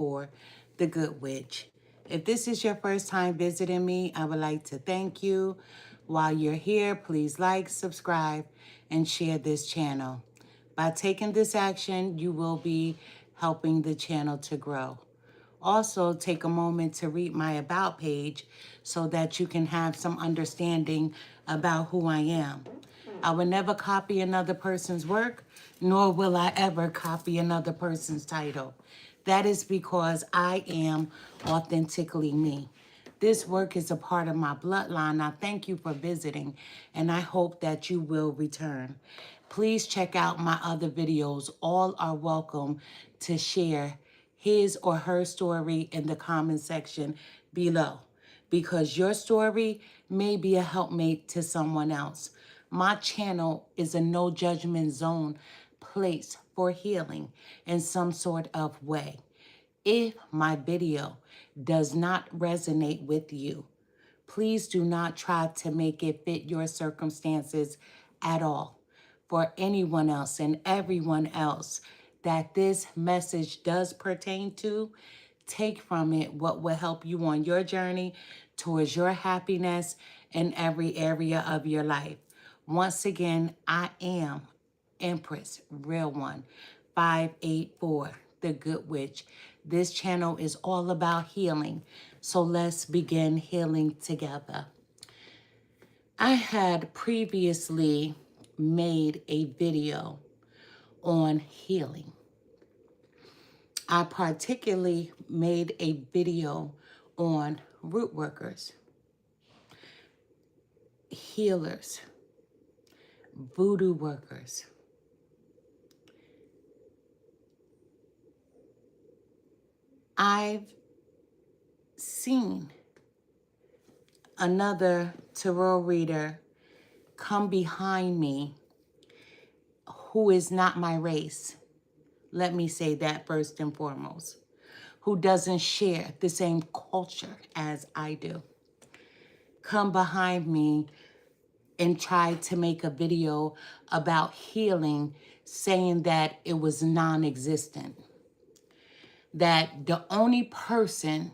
for The Good Witch. If this is your first time visiting me, I would like to thank you. While you're here, please like, subscribe, and share this channel. By taking this action, you will be helping the channel to grow. Also, take a moment to read my About page so that you can have some understanding about who I am. I will never copy another person's work, nor will I ever copy another person's title. That is because I am authentically me. This work is a part of my bloodline. I thank you for visiting, and I hope that you will return. Please check out my other videos. All are welcome to share his or her story in the comment section below, because your story may be a helpmate to someone else. My channel is a no judgment zone place for healing in some sort of way. If my video does not resonate with you, please do not try to make it fit your circumstances at all. For anyone else and everyone else that this message does pertain to, take from it what will help you on your journey towards your happiness in every area of your life. Once again, I am Empress Real One 584, The Good Witch. This channel is all about healing, so let's begin healing together. I had previously made a video on healing. I particularly made a video on root workers, healers, voodoo workers. I've seen another tarot reader come behind me who is not my race. Let me say that first and foremost. Who doesn't share the same culture as I do. Come behind me and try to make a video about healing, saying that it was non-existent. That the only person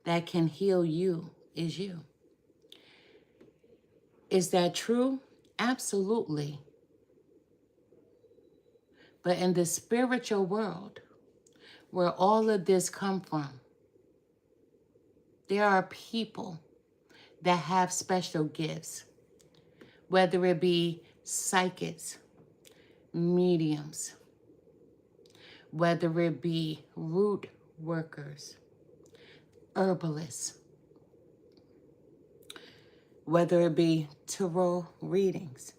that can heal you is you. Is that true? Absolutely. But in the spiritual world, where all of this come from, there are people that have special gifts, whether it be psychics, mediums, whether it be root workers, herbalists, whether it be tarot readings.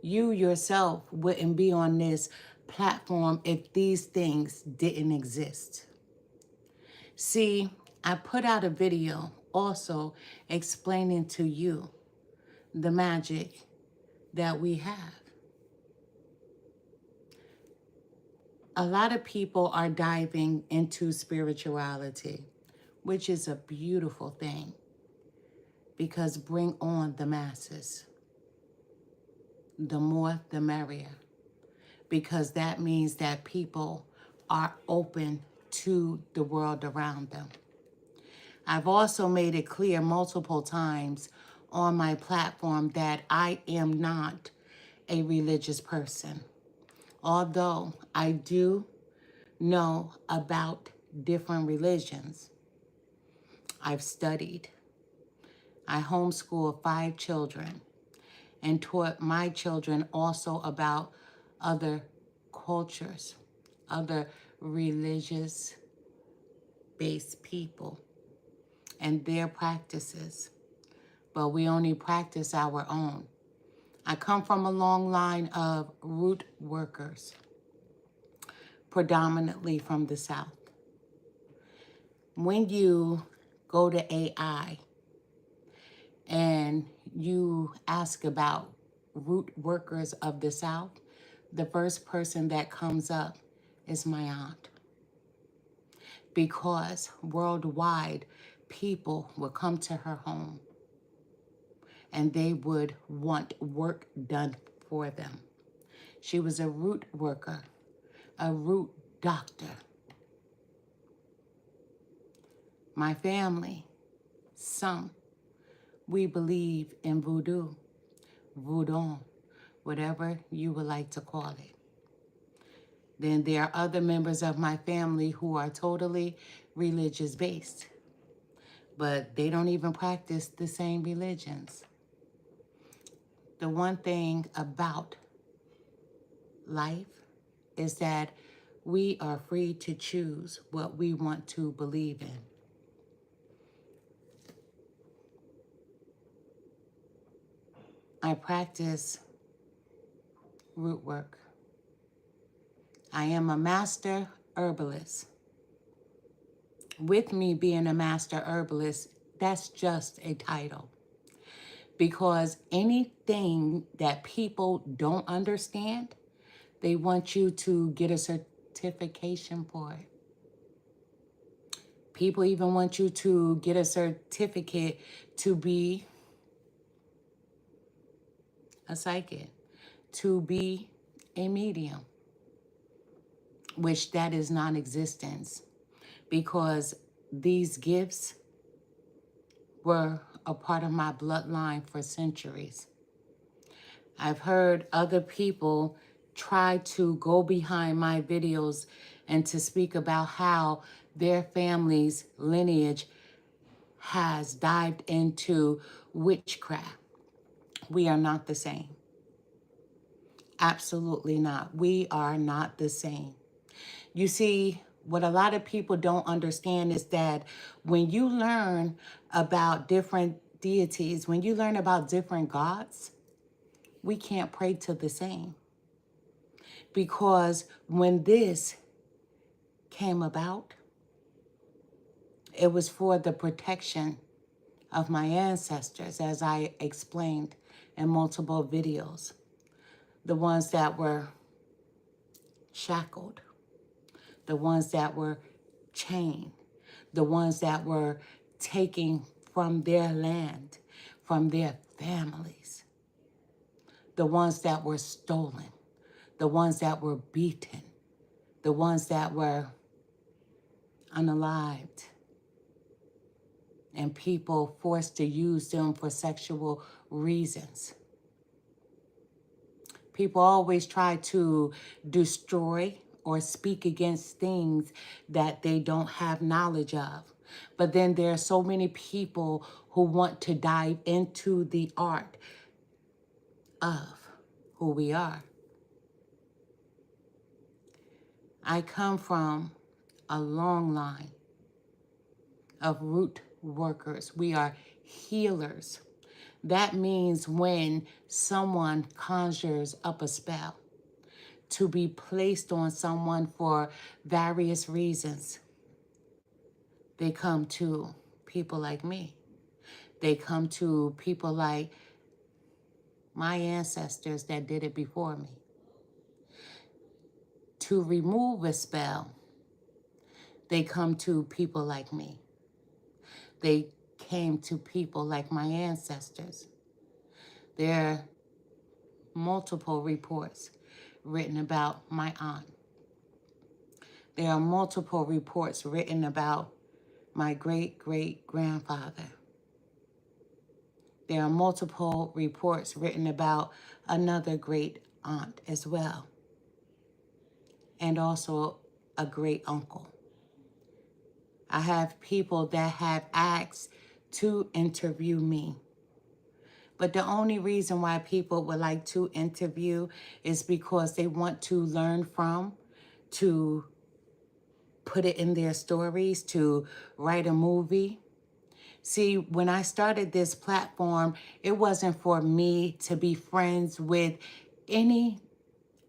You yourself wouldn't be on this platform if these things didn't exist. See, I put out a video also explaining to you the magic that we have. A lot of people are diving into spirituality, which is a beautiful thing, because bring on the masses. The more, the merrier, because that means that people are open to the world around them. I've also made it clear multiple times on my platform that I am not a religious person. Although I do know about different religions. I've studied. I homeschooled 5 children and taught my children also about other cultures, other religious-based people and their practices. But we only practice our own. I come from a long line of root workers, predominantly from the South. When you go to AI and you ask about root workers of the South, the first person that comes up is my aunt. Because worldwide, people would come to her home and they would want work done for them. She was a root worker, a root doctor. My family, some, we believe in voodoo, voodoo, whatever you would like to call it. Then there are other members of my family who are totally religious based, but they don't even practice the same religions. The one thing about life is that we are free to choose what we want to believe in. I practice root work. I am a master herbalist. With me being a master herbalist, that's just a title. Because anything that people don't understand, they want you to get a certification for it. People even want you to get a certificate to be a psychic, to be a medium, which that is non-existence, because these gifts were a part of my bloodline for centuries. I've heard other people try to go behind my videos and to speak about how their family's lineage has dived into witchcraft. We are not the same. Absolutely not. We are not the same. You see, what a lot of people don't understand is that when you learn about different deities, when you learn about different gods, we can't pray to the same. Because when this came about, it was for the protection of my ancestors, as I explained in multiple videos. The ones that were shackled, the ones that were chained, the ones that were taken from their land, from their families, the ones that were stolen, the ones that were beaten, the ones that were unalived, and people forced to use them for sexual reasons. People always try to destroy or speak against things that they don't have knowledge of. But then there are so many people who want to dive into the art of who we are. I come from a long line of root workers. We are healers. That means when someone conjures up a spell to be placed on someone for various reasons, they come to people like me. They come to people like my ancestors that did it before me. To remove a spell, they come to people like me. They came to people like my ancestors. There are multiple reports written about my aunt. There are multiple reports written about my great-great-grandfather. There are multiple reports written about another great aunt as well, and also a great uncle. I have people that have asked to interview me. But the only reason why people would like to interview is because they want to learn from, to put it in their stories, to write a movie. See, when I started this platform, it wasn't for me to be friends with any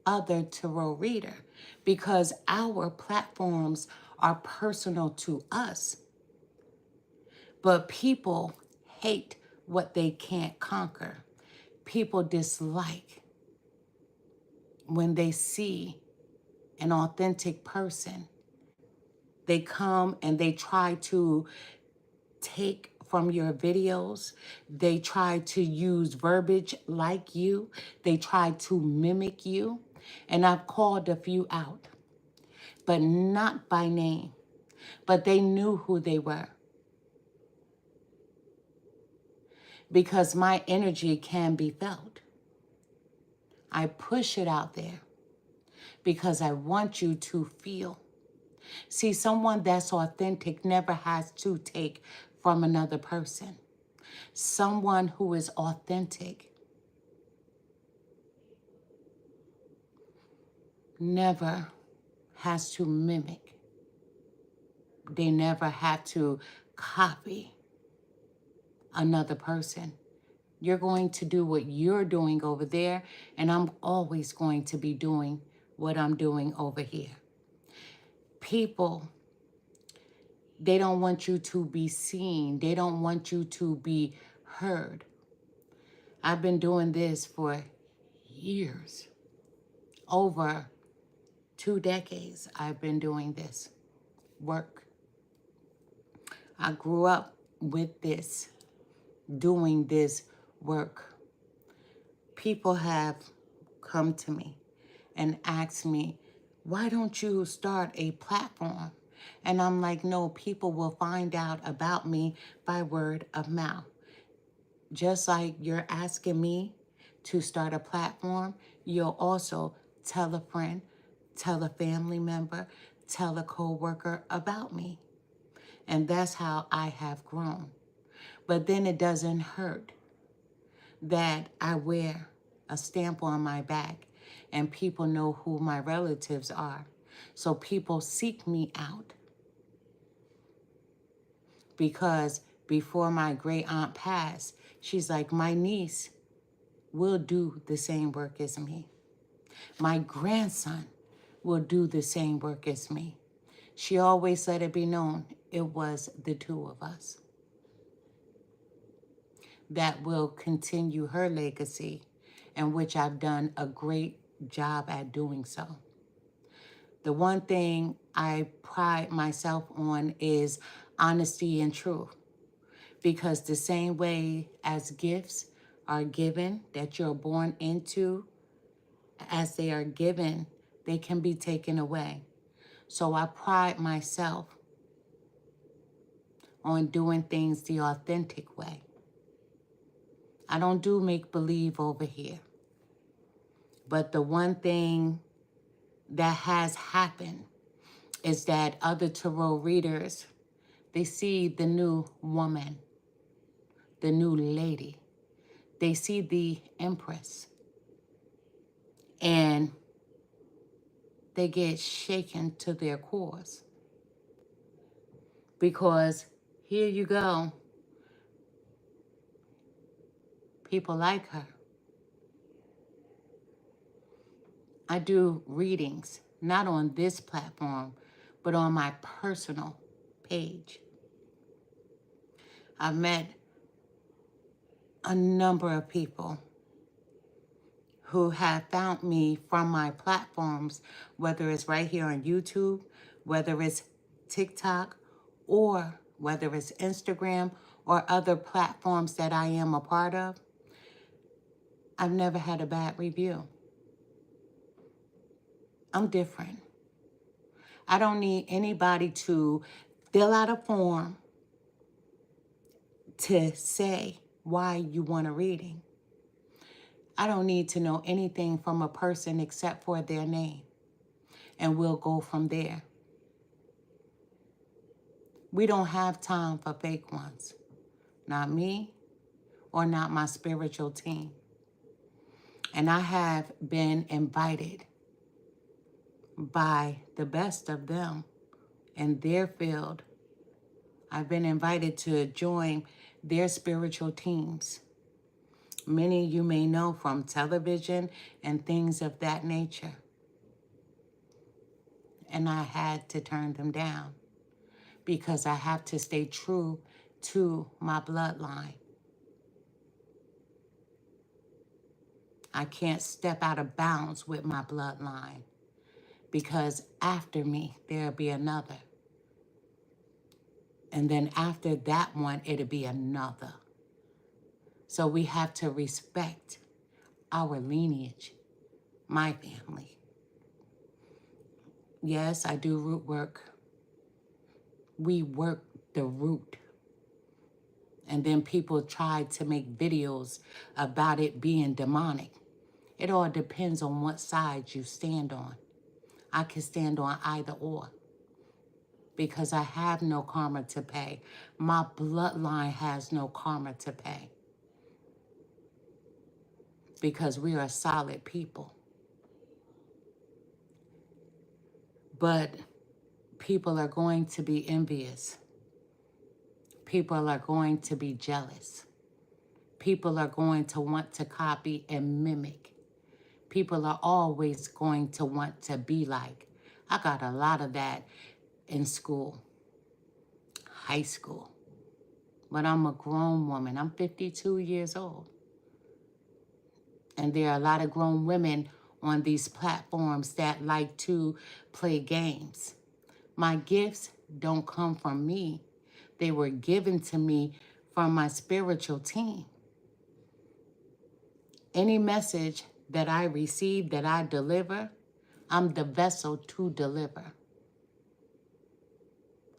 other tarot reader, because our platforms are personal to us. But people hate what they can't conquer. People dislike when they see an authentic person. They come and they try to take from your videos. They try to use verbiage like you. They try to mimic you. And I've called a few out, but not by name. But they knew who they were. because my energy can be felt. I push it out there because I want you to feel. See, someone that's authentic never has to take from another person. Someone who is authentic never has to mimic. They never have to copy another person. You're going to do what you're doing over there, and I'm always going to be doing what I'm doing over here. People, they don't want you to be seen. They don't want you to be heard. I've been doing this for years. Over 2 decades, I've been doing this work. I grew up with this, doing this work. People have come to me and asked me, why don't you start a platform? And I'm like, no, people will find out about me by word of mouth. Just like you're asking me to start a platform, you'll also tell a friend, tell a family member, tell a coworker about me. And that's how I have grown. But then it doesn't hurt that I wear a stamp on my back and people know who my relatives are. So people seek me out because before my great aunt passed, she's like, my niece will do the same work as me. My grandson will do the same work as me. She always let it be known it was the two of us that will continue her legacy, and which I've done a great job at doing so. The one thing I pride myself on is honesty and truth, because the same way as gifts are given that you're born into, as they are given, they can be taken away. So I pride myself on doing things the authentic way. I don't do make-believe over here. But the one thing that has happened is that other tarot readers, they see the new woman, the new lady. They see the Empress. And they get shaken to their cores. Because here you go. People like her. I do readings, not on this platform, but on my personal page. I've met a number of people who have found me from my platforms, whether it's right here on YouTube, whether it's TikTok, or whether it's Instagram or other platforms that I am a part of. I've never had a bad review. I'm different. I don't need anybody to fill out a form to say why you want a reading. I don't need to know anything from a person except for their name, and we'll go from there. We don't have time for fake ones. Not me or not my spiritual team. And I have been invited by the best of them in their field. I've been invited to join their spiritual teams. Many you may know from television and things of that nature. And I had to turn them down because I have to stay true to my bloodline. I can't step out of bounds with my bloodline because after me, there'll be another. And then after that one, it'll be another. So we have to respect our lineage, my family. Yes, I do root work. We work the root And then people try to make videos about it being demonic. It all depends on what side you stand on. I can stand on either or because I have no karma to pay. My bloodline has no karma to pay because we are solid people. But people are going to be envious. People are going to be jealous. People are going to want to copy and mimic. People are always going to want to be like. I got a lot of that in school, high school. But I'm a grown woman. I'm 52 years old. And there are a lot of grown women on these platforms that like to play games. My gifts don't come from me. They were given to me from my spiritual team. Any message that I receive, that I deliver, I'm the vessel to deliver.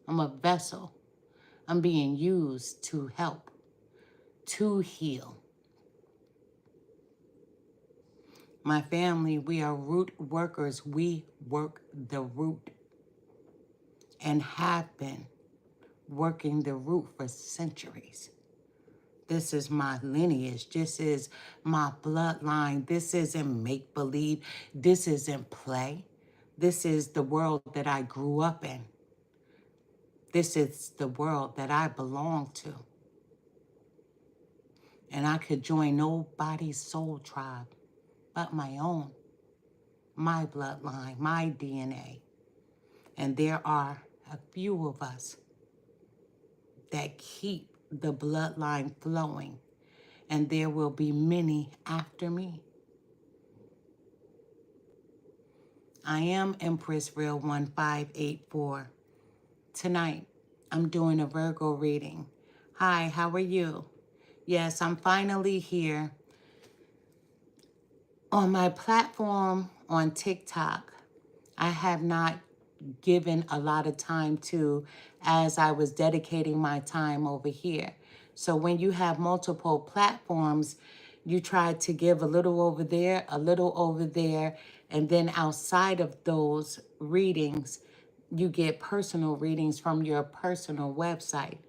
I'm a vessel. I'm being used to help, to heal. My family, we are root workers. We work the root and have been working the root for centuries. This is my lineage. This is my bloodline. This isn't make-believe. This isn't play. This is the world that I grew up in. This is the world that I belong to. And I could join nobody's soul tribe but my own, my bloodline, my DNA. And there are a few of us that keep the bloodline flowing. And there will be many after me. I am Empress Real 1584. Tonight, I'm doing a Virgo reading. Hi, how are you? Yes, I'm finally here. On my platform on TikTok, I have not given a lot of time to as I was dedicating my time over here. So when you have multiple platforms, you try to give a little over there, and then outside of those readings, you get personal readings from your personal website.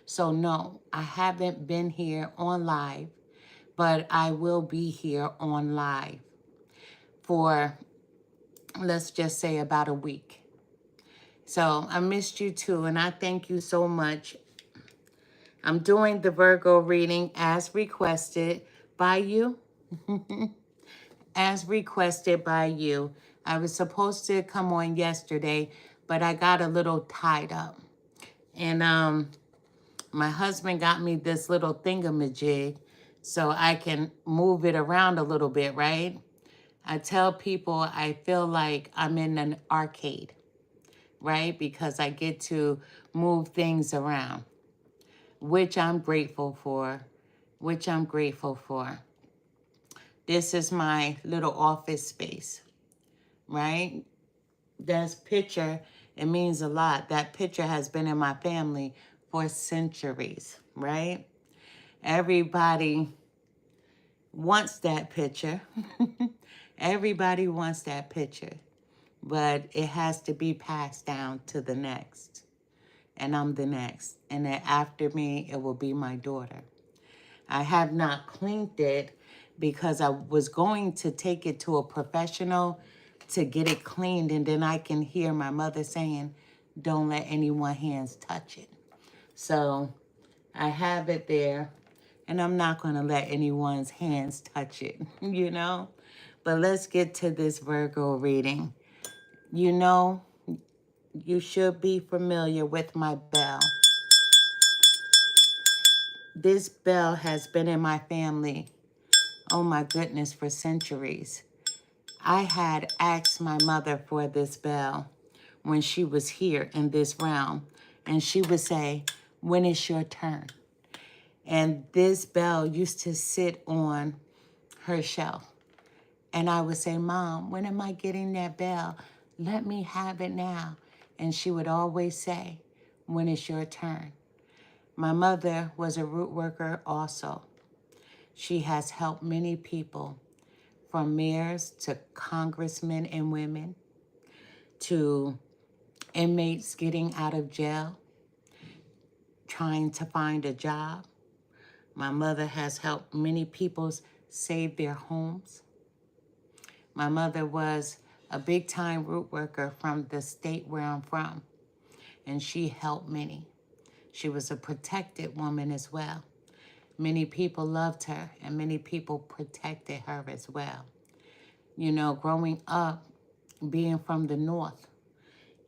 So no, I haven't been here on live, but I will be here on live for, let's just say, about a week. So I missed you too, and I thank you so much. I'm doing the Virgo reading as requested by you. As requested by you. I was supposed to come on yesterday, but I got a little tied up. And my husband got me this little thingamajig so I can move it around a little bit, right? I tell people I feel like I'm in an arcade, right? Because I get to move things around, which I'm grateful for, This is my little office space, right? That picture, it means a lot. That picture has been in my family for centuries, right? Everybody wants that picture. Everybody wants that picture. But it has to be passed down to the next. And I'm the next. And then after me, it will be my daughter. I have not cleaned it because I was going to take it to a professional to get it cleaned. And then I can hear my mother saying, don't let anyone's hands touch it. So I have it there. And I'm not going to let anyone's hands touch it, you know? But let's get to this Virgo reading. You know, you should be familiar with my bell. This bell has been in my family, oh my goodness, for centuries. I had asked my mother for this bell when she was here in this realm. And she would say, when is your turn? And this bell used to sit on her shelf. And I would say, Mom, when am I getting that bell? Let me have it now. And she would always say, when is your turn? My mother was a root worker also. She has helped many people, from mayors to congressmen and women, to inmates getting out of jail, trying to find a job. My mother has helped many people save their homes. My mother was a big-time root worker from the state where I'm from, and she helped many. She was a protected woman as well. Many people loved her, and many people protected her as well. You know, growing up, being from the North,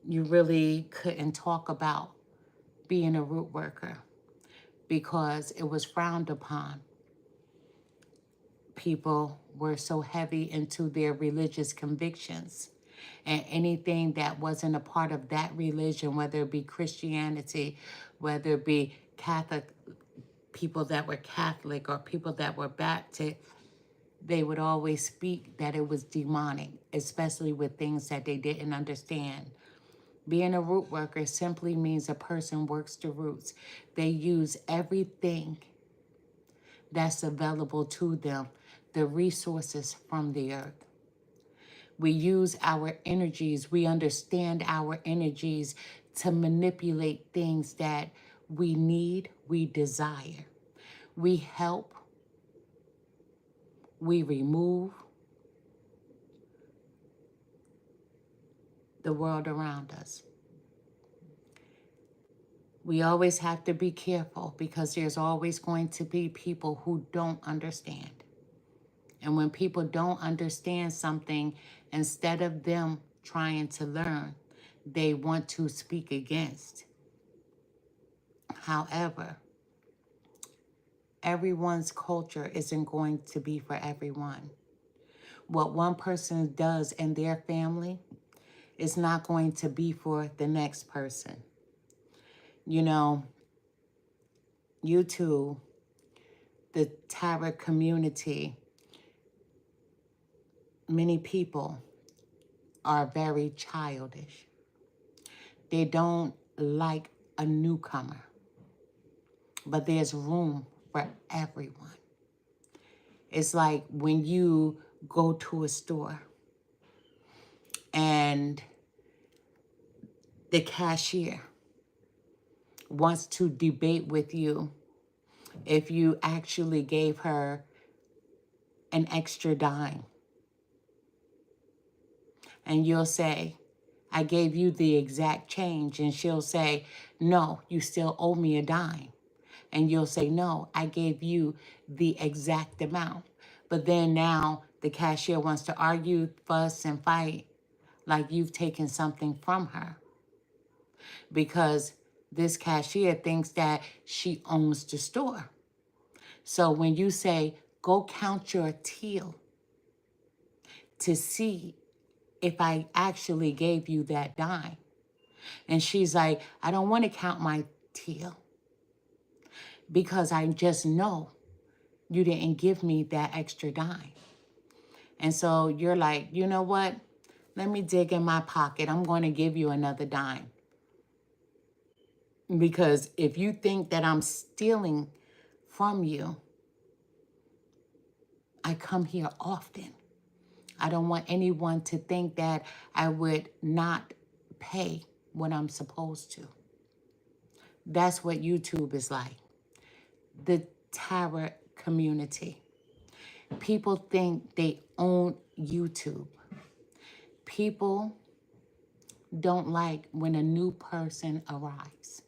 you really couldn't talk about being a root worker because it was frowned upon. People were so heavy into their religious convictions, and anything that wasn't a part of that religion, whether it be Christianity, whether it be Catholic, people that were Catholic or people that were Baptist, they would always speak that it was demonic, especially with things that they didn't understand. Being a root worker simply means a person works the roots. They use everything that's available to them, the resources from the earth. We use our energies, we understand our energies to manipulate things that we need, we desire. We help, we remove the world around us. We always have to be careful because there's always going to be people who don't understand. And when people don't understand something, instead of them trying to learn, they want to speak against. However, everyone's culture isn't going to be for everyone. What one person does in their family is not going to be for the next person. You know, YouTube, the tarot community, many people are very childish. They don't like a newcomer, but there's room for everyone. It's like when you go to a store and the cashier wants to debate with you if you actually gave her an extra dime. And you'll say, I gave you the exact change. And she'll say, no, you still owe me a dime. And you'll say, no, I gave you the exact amount. But then now the cashier wants to argue, fuss, and fight like you've taken something from her. Because this cashier thinks that she owns the store. So when you say, go count your till to see if I actually gave you that dime. And she's like, I don't want to count my till because I just know you didn't give me that extra dime. And so you're like, you know what? Let me dig in my pocket. I'm going to give you another dime. Because if you think that I'm stealing from you, I come here often. I don't want anyone to think that I would not pay what I'm supposed to. That's what YouTube is like. The tarot community. People think they own YouTube. People don't like when a new person arrives.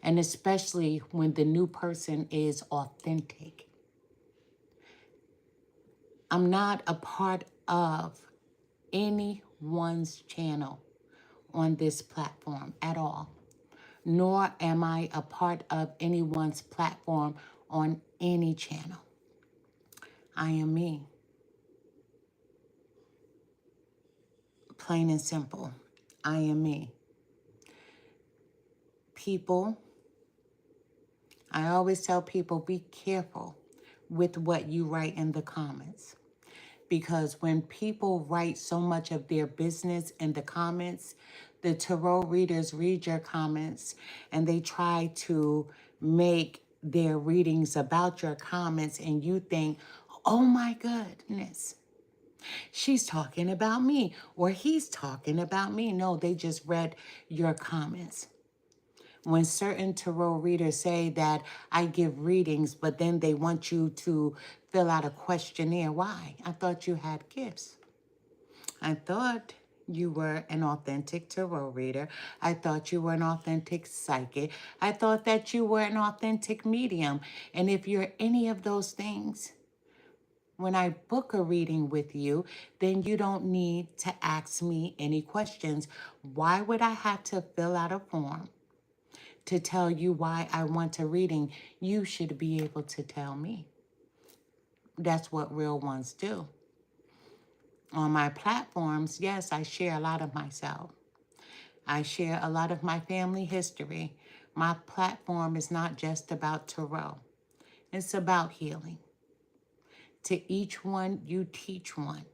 And especially when the new person is authentic. I'm not a part of anyone's channel on this platform at all. Nor am I a part of anyone's platform on any channel. I am me. Plain and simple. I am me. People, I always tell people, be careful with what you write in the comments. Because when people write so much of their business in the comments, the tarot readers read your comments and they try to make their readings about your comments and you think, oh my goodness, she's talking about me or he's talking about me. No, they just read your comments. When certain tarot readers say that I give readings, but then they want you to fill out a questionnaire. Why? I thought you had gifts. I thought you were an authentic tarot reader. I thought you were an authentic psychic. I thought that you were an authentic medium. And if you're any of those things, when I book a reading with you, then you don't need to ask me any questions. Why would I have to fill out a form to tell you why I want a reading? You should be able to tell me. That's what real ones do. On my platforms, yes, I share a lot of myself. I share a lot of my family history. My platform is not just about tarot. It's about healing. To each one, you teach one.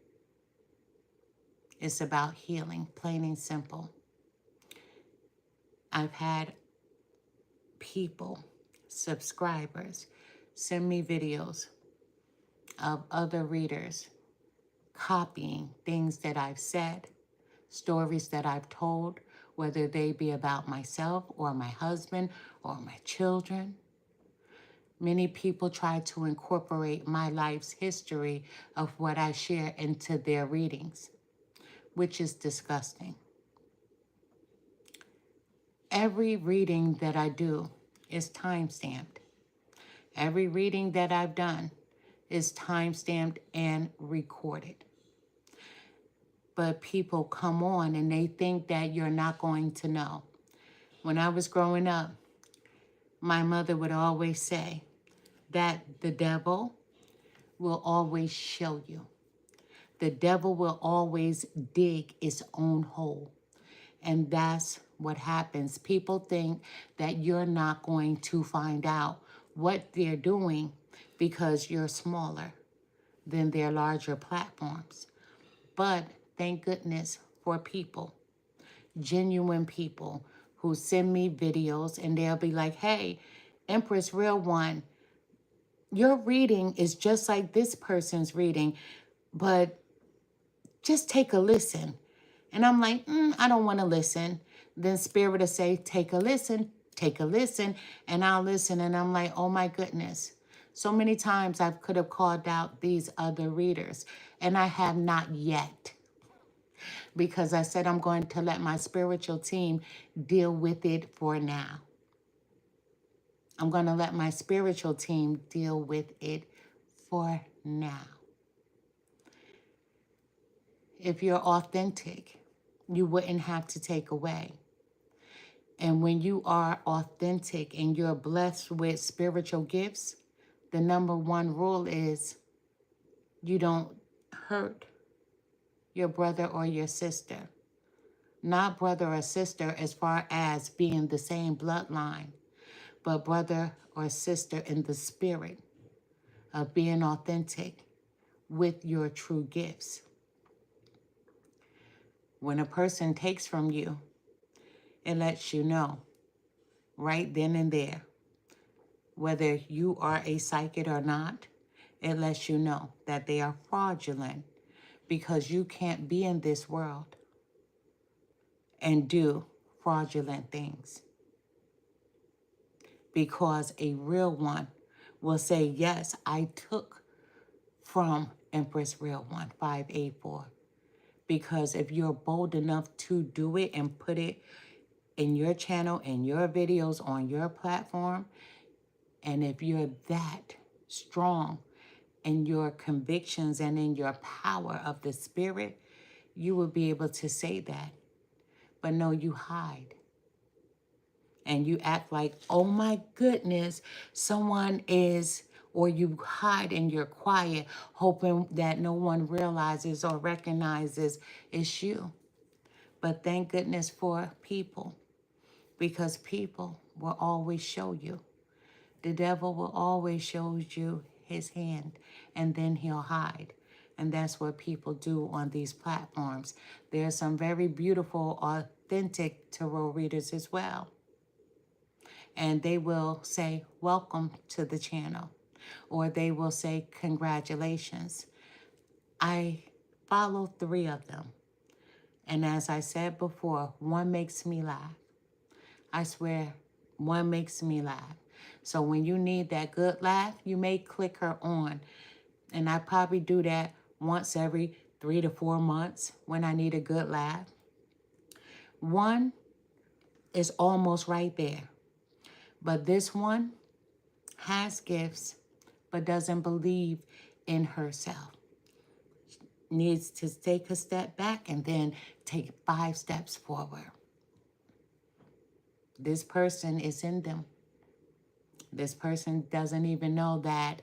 It's about healing, plain and simple. I've had people, subscribers, send me videos of other readers copying things that I've said, stories that I've told, whether they be about myself or my husband or my children. Many people try to incorporate my life's history of what I share into their readings, which is disgusting. Every reading that I do is time-stamped. Every reading that I've done is time-stamped and recorded. But people come on and they think that you're not going to know. When I was growing up, my mother would always say that the devil will always show you. The devil will always dig its own hole. And that's what happens. People think that you're not going to find out what they're doing because you're smaller than their larger platforms. But thank goodness for people, genuine people who send me videos and they'll be like, hey, Empress Real One, your reading is just like this person's reading, but just take a listen. And I'm like, I don't want to listen. Then Spirit will say, take a listen, and I'll listen. And I'm like, oh my goodness. So many times I could have called out these other readers, and I have not yet. Because I said I'm going to let my spiritual team deal with it for now. I'm going to let my spiritual team deal with it for now. If you're authentic, you wouldn't have to take away. And when you are authentic and you're blessed with spiritual gifts, the number one rule is you don't hurt your brother or your sister. Not brother or sister as far as being the same bloodline, but brother or sister in the spirit of being authentic with your true gifts. When a person takes from you, it lets you know right then and there, whether you are a psychic or not, it lets you know that they are fraudulent because you can't be in this world and do fraudulent things. Because a real one will say, yes, I took from Empress Real One 584. Because if you're bold enough to do it and put it in your channel, in your videos, on your platform, and if you're that strong in your convictions and in your power of the spirit, you will be able to say that. But no, you hide. And you act like, oh my goodness, someone is, or you hide and you're quiet, hoping that no one realizes or recognizes it's you. But thank goodness for people, because people will always show you. The devil will always show you his hand, and then he'll hide. And that's what people do on these platforms. There are some very beautiful, authentic tarot readers as well. and they will say, welcome to the channel, or they will say, congratulations. I follow 3 of them. And as I said before, one makes me laugh. I swear, one makes me laugh. So when you need that good laugh, you may click her on. And I probably do that once every 3 to 4 months when I need a good laugh. One is almost right there. But this one has gifts, but doesn't believe in herself. Needs to take a step back and then take 5 steps forward. This person is in them. This person doesn't even know that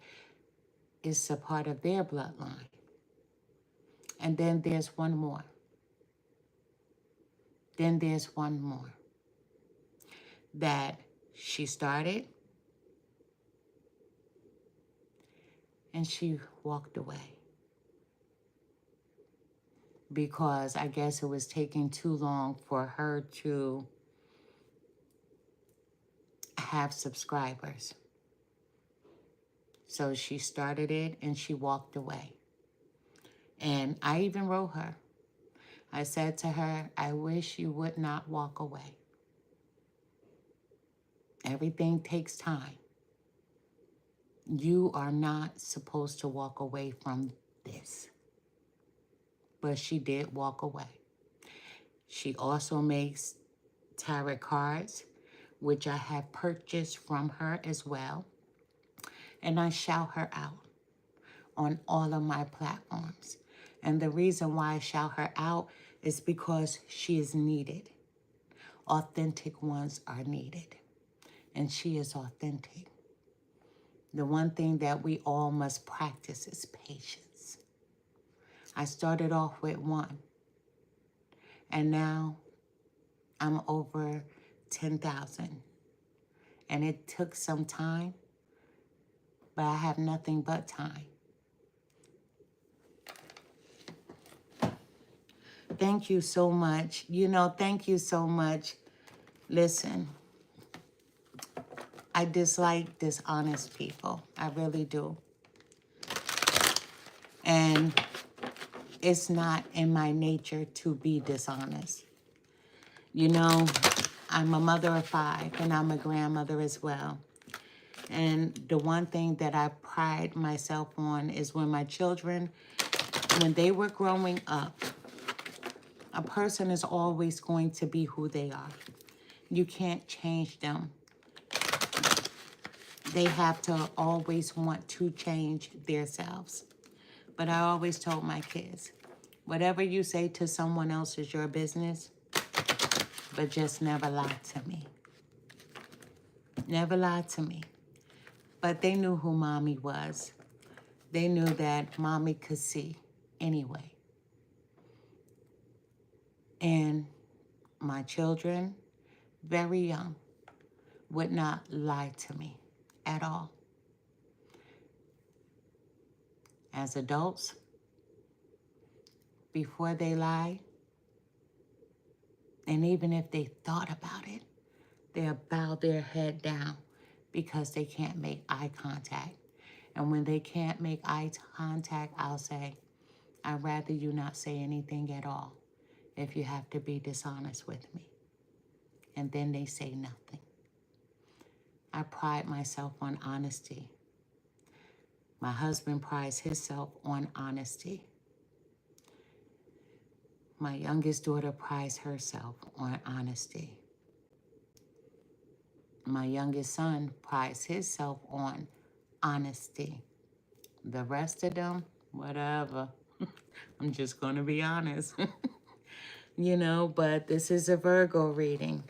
it's a part of their bloodline. And then there's one more. Then there's one more. That she started and she walked away. Because I guess it was taking too long for her to have subscribers. So she started it and she walked away. And I even wrote her. I said to her, I wish you would not walk away. Everything takes time. You are not supposed to walk away from this. But she did walk away. She also makes tarot cards, which I have purchased from her as well. And I shout her out on all of my platforms. And the reason why I shout her out is because she is needed. Authentic ones are needed. And she is authentic. The one thing that we all must practice is patience. I started off with 1. And now I'm over 10,000. And it took some time, but I have nothing but time. Thank you so much. Thank you so much. Listen, I dislike dishonest people. I really do. And it's not in my nature to be dishonest. I'm a mother of 5 and I'm a grandmother as well. And the one thing that I pride myself on is when my children, when they were growing up, a person is always going to be who they are. You can't change them. They have to always want to change themselves. But I always told my kids, whatever you say to someone else is your business, but just never lie to me. Never lie to me. But they knew who mommy was. They knew that mommy could see anyway. And my children, very young, would not lie to me at all. As adults, before they lie, and even if they thought about it, they'll bow their head down because they can't make eye contact. And when they can't make eye contact, I'll say, I'd rather you not say anything at all if you have to be dishonest with me. And then they say nothing. I pride myself on honesty. My husband prides himself on honesty. My youngest daughter prides herself on honesty. My youngest son prides himself on honesty. The rest of them, whatever. I'm just going to be honest. But this is a Virgo reading.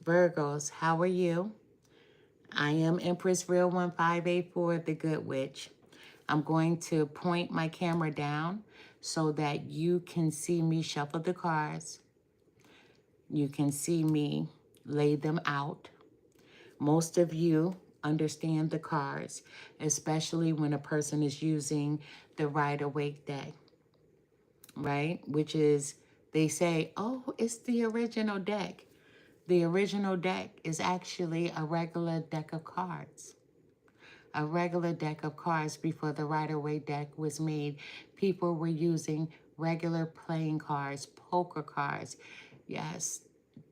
Virgos, how are you? I am Empress Real 1584, the Good Witch. I'm going to point my camera down so that you can see me shuffle the cards. You can see me lay them out. Most of you understand the cards, especially when a person is using the Rider-Waite deck, right? Which is, they say, oh, it's the original deck. The original deck is actually a regular deck of cards. A regular deck of cards before the Rider-Waite deck was made. People were using regular playing cards, poker cards. Yes,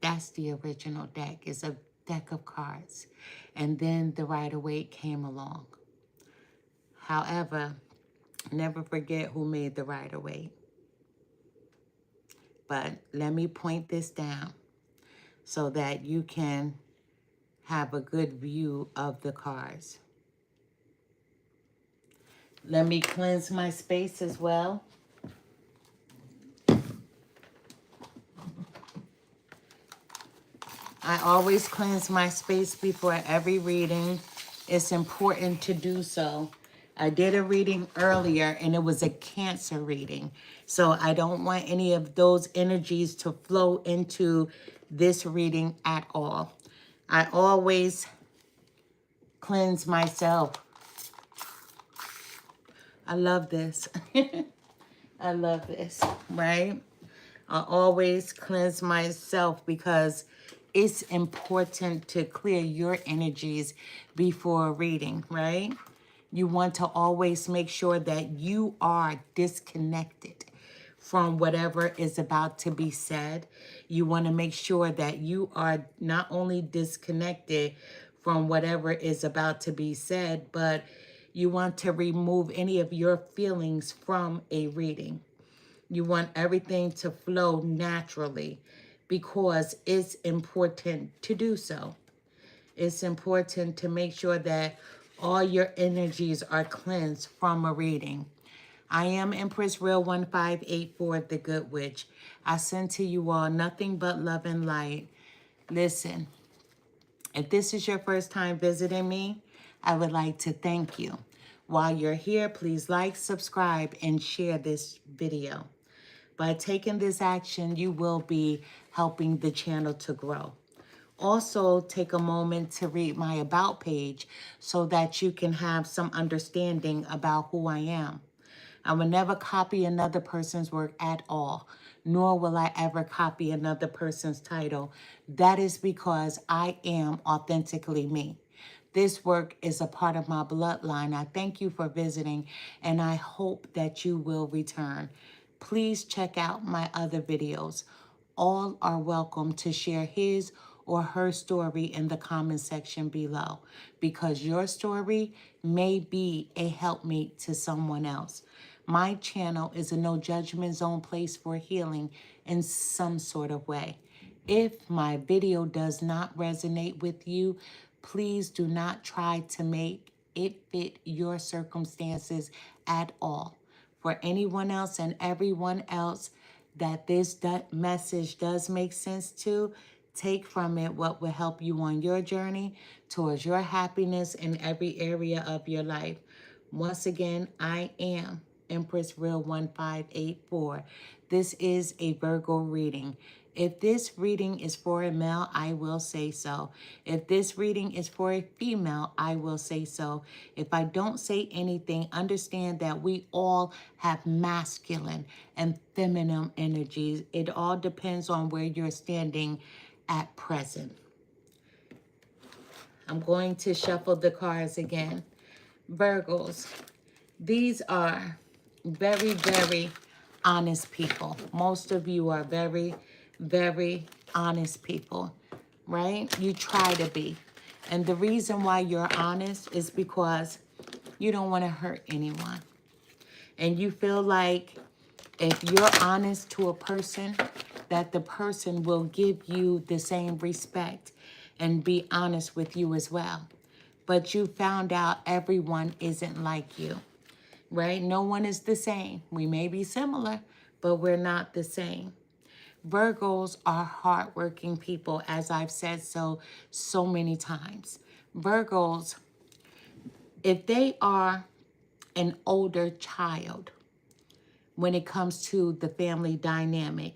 that's the original deck, is a deck of cards. And then the Rider-Waite came along. However, never forget who made the Rider-Waite. But let me point this down so that you can have a good view of the cards. Let me cleanse my space as well. I always cleanse my space before every reading. It's important to do so. I did a reading earlier and it was a Cancer reading. So I don't want any of those energies to flow into this reading at all. I always cleanse myself. I love this. I love this, right? I always cleanse myself because it's important to clear your energies before reading, right? You want to always make sure that you are disconnected from whatever is about to be said. You want to make sure that you are not only disconnected from whatever is about to be said, but you want to remove any of your feelings from a reading. You want everything to flow naturally because it's important to do so. It's important to make sure that all your energies are cleansed from a reading. I am Empress Real 1584, the Good Witch. I send to you all nothing but love and light. Listen, if this is your first time visiting me, I would like to thank you. While you're here, please like, subscribe, and share this video. By taking this action, you will be helping the channel to grow. Also, take a moment to read my About page so that you can have some understanding about who I am. I will never copy another person's work at all, nor will I ever copy another person's title. That is because I am authentically me. This work is a part of my bloodline. I thank you for visiting, and I hope that you will return. Please check out my other videos. All are welcome to share his or her story in the comment section below, because your story may be a helpmate to someone else. My channel is a no judgment zone place for healing in some sort of way. If my video does not resonate with you, please do not try to make it fit your circumstances at all. For anyone else and everyone else that this message does make sense to, take from it what will help you on your journey towards your happiness in every area of your life. Once again, I am Empress Real 1584. This is a Virgo reading. If this reading is for a male, I will say so. If this reading is for a female, I will say so. If I don't say anything, understand that we all have masculine and feminine energies. It all depends on where you're standing at present. I'm going to shuffle the cards again. Virgos, these are very, very honest people. Most of you are very, very honest people, right? You try to be. And the reason why you're honest is because you don't want to hurt anyone. And you feel like if you're honest to a person, that the person will give you the same respect and be honest with you as well. But you found out everyone isn't like you, right? No one is the same. We may be similar, but we're not the same. Virgos are hardworking people, as I've said so many times. Virgos, if they are an older child, when it comes to the family dynamic,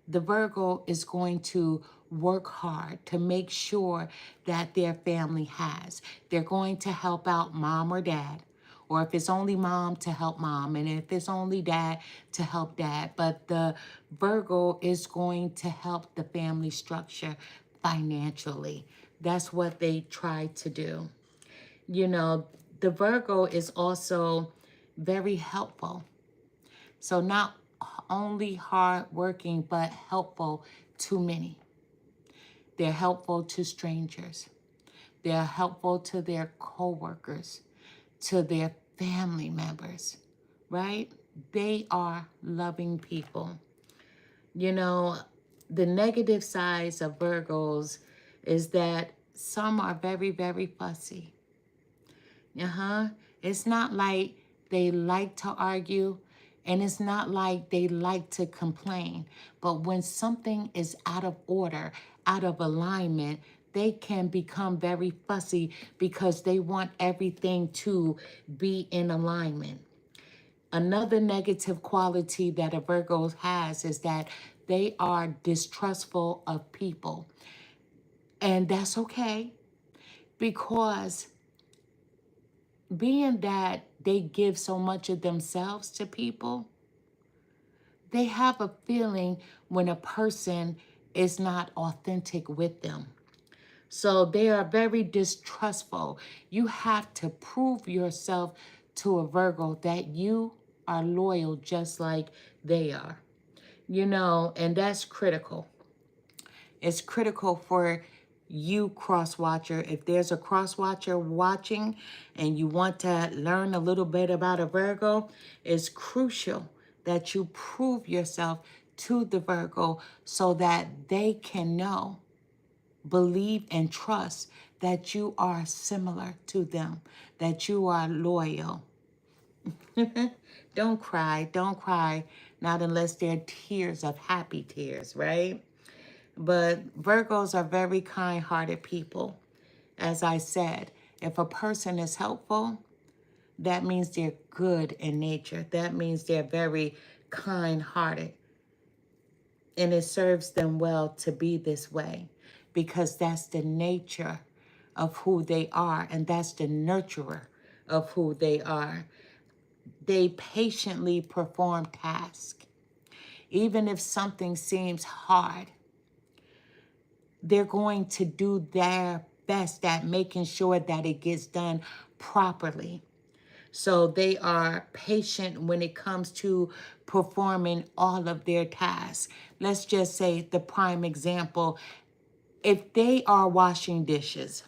the Virgo is going to work hard to make sure that their family has. They're going to help out mom or dad, or if it's only mom, to help mom, and if it's only dad, to help dad. But the Virgo is going to help the family structure financially. That's what they try to do. You know, the Virgo is also very helpful. So not only hardworking, but helpful to many. They're helpful to strangers. They're helpful to their coworkers, to their family members, right? They are loving people. You know, the negative sides of Virgos is that some are very, very fussy. It's not like they like to argue, and it's not like they like to complain. But when something is out of order, out of alignment, they can become very fussy because they want everything to be in alignment. Another negative quality that a Virgo has is that they are distrustful of people. And that's okay, because being that they give so much of themselves to people, they have a feeling when a person is not authentic with them. So they are very distrustful. You have to prove yourself to a Virgo that you are loyal just like they are. You know, and that's critical. It's critical for you, cross watcher. If there's a cross watcher watching and you want to learn a little bit about a Virgo, it's crucial that you prove yourself to the Virgo so that they can know, believe, and trust that you are similar to them, that you are loyal. Don't cry, don't cry, not unless they're tears of happy tears, right? But Virgos are very kind-hearted people. As I said, if a person is helpful, that means they're good in nature. That means they're very kind-hearted. And it serves them well to be this way, because that's the nature of who they are, and that's the nurturer of who they are. They patiently perform tasks. Even if something seems hard, they're going to do their best at making sure that it gets done properly. So they are patient when it comes to performing all of their tasks. Let's just say the prime example, if they are washing dishes,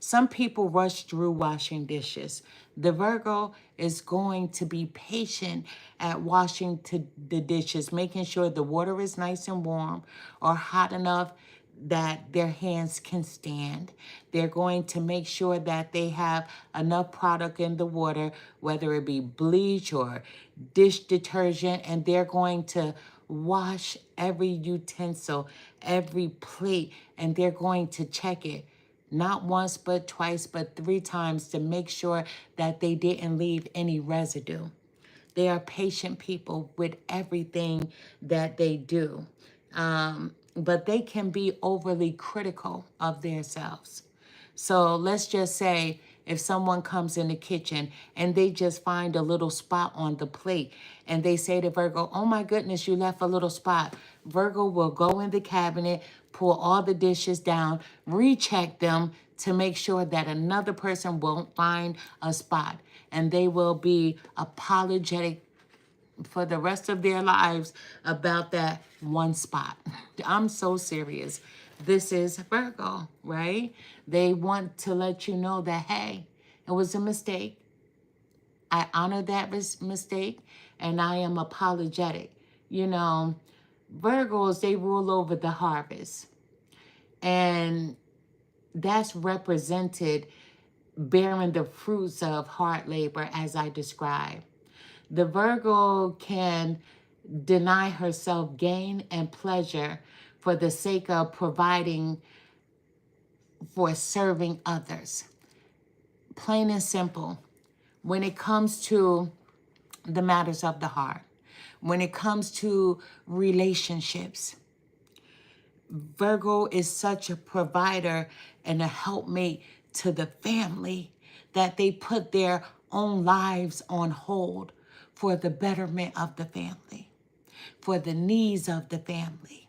some people rush through washing dishes. The Virgo is going to be patient at washing the dishes, making sure the water is nice and warm or hot enough that their hands can stand. They're going to make sure that they have enough product in the water, whether it be bleach or dish detergent, and they're going to wash every utensil, every plate, and they're going to check it. Not once, but twice, but 3 times to make sure that they didn't leave any residue. They are patient people with everything that they do. But they can be overly critical of themselves. So let's just say if someone comes in the kitchen and they just find a little spot on the plate and they say to Virgo, oh my goodness, you left a little spot. Virgo will go in the cabinet, pull all the dishes down, recheck them to make sure that another person won't find a spot. And they will be apologetic for the rest of their lives about that one spot. I'm so serious. This is Virgo, right? They want to let you know that, hey, it was a mistake. I honor that mistake, and I am apologetic. You know, Virgos, they rule over the harvest. And that's represented bearing the fruits of hard labor, as I described. The Virgo can deny herself gain and pleasure for the sake of providing for serving others. Plain and simple. When it comes to the matters of the heart, when it comes to relationships, Virgo is such a provider and a helpmate to the family that they put their own lives on hold for the betterment of the family, for the needs of the family.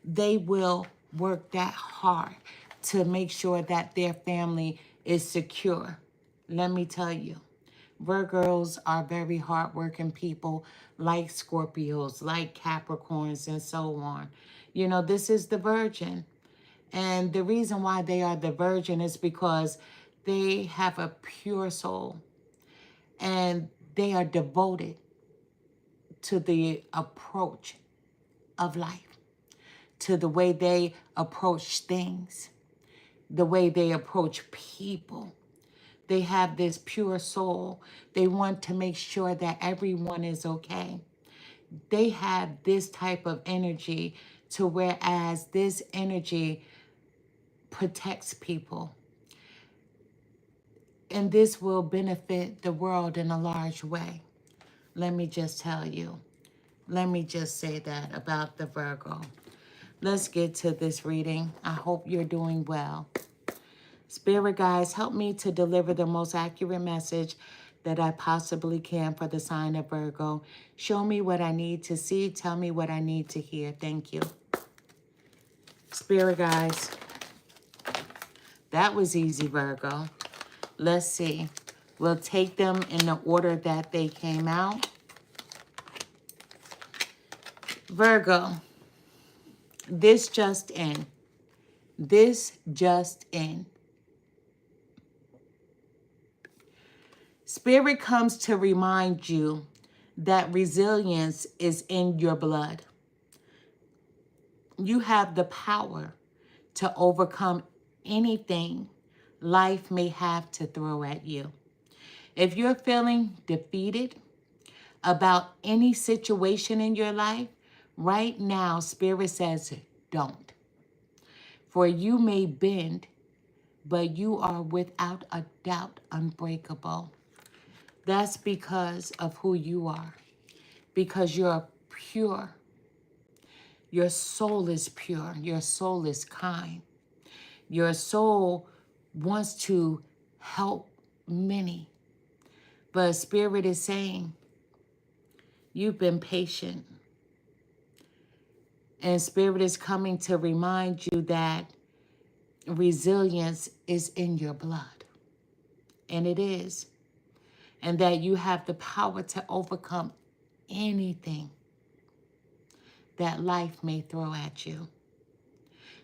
They will work that hard to make sure that their family is secure. Let me tell you, Virgos are very hardworking people, like Scorpios, like Capricorns, and so on. You know, this is the Virgin. And the reason why they are the Virgin is because they have a pure soul and they are devoted to the approach of life, to the way they approach things, the way they approach people. They have this pure soul. They want to make sure that everyone is okay. They have this type of energy to whereas this energy protects people. And this will benefit the world in a large way. Let me just tell you. Let me just say that about the Virgo. Let's get to this reading. I hope you're doing well. Spirit guides, help me to deliver the most accurate message that I possibly can for the sign of Virgo. Show me what I need to see. Tell me what I need to hear. Thank you. Spirit guides, that was easy, Virgo. Let's see. We'll take them in the order that they came out. Virgo, this just in. This just in. Spirit comes to remind you that resilience is in your blood. You have the power to overcome anything life may have to throw at you. If you're feeling defeated about any situation in your life, right now, Spirit says, don't. For you may bend, but you are without a doubt unbreakable. That's because of who you are. Because you're pure. Your soul is pure. Your soul is kind. Your soul wants to help many. But Spirit is saying, you've been patient. And Spirit is coming to remind you that resilience is in your blood. And it is. And that you have the power to overcome anything that life may throw at you.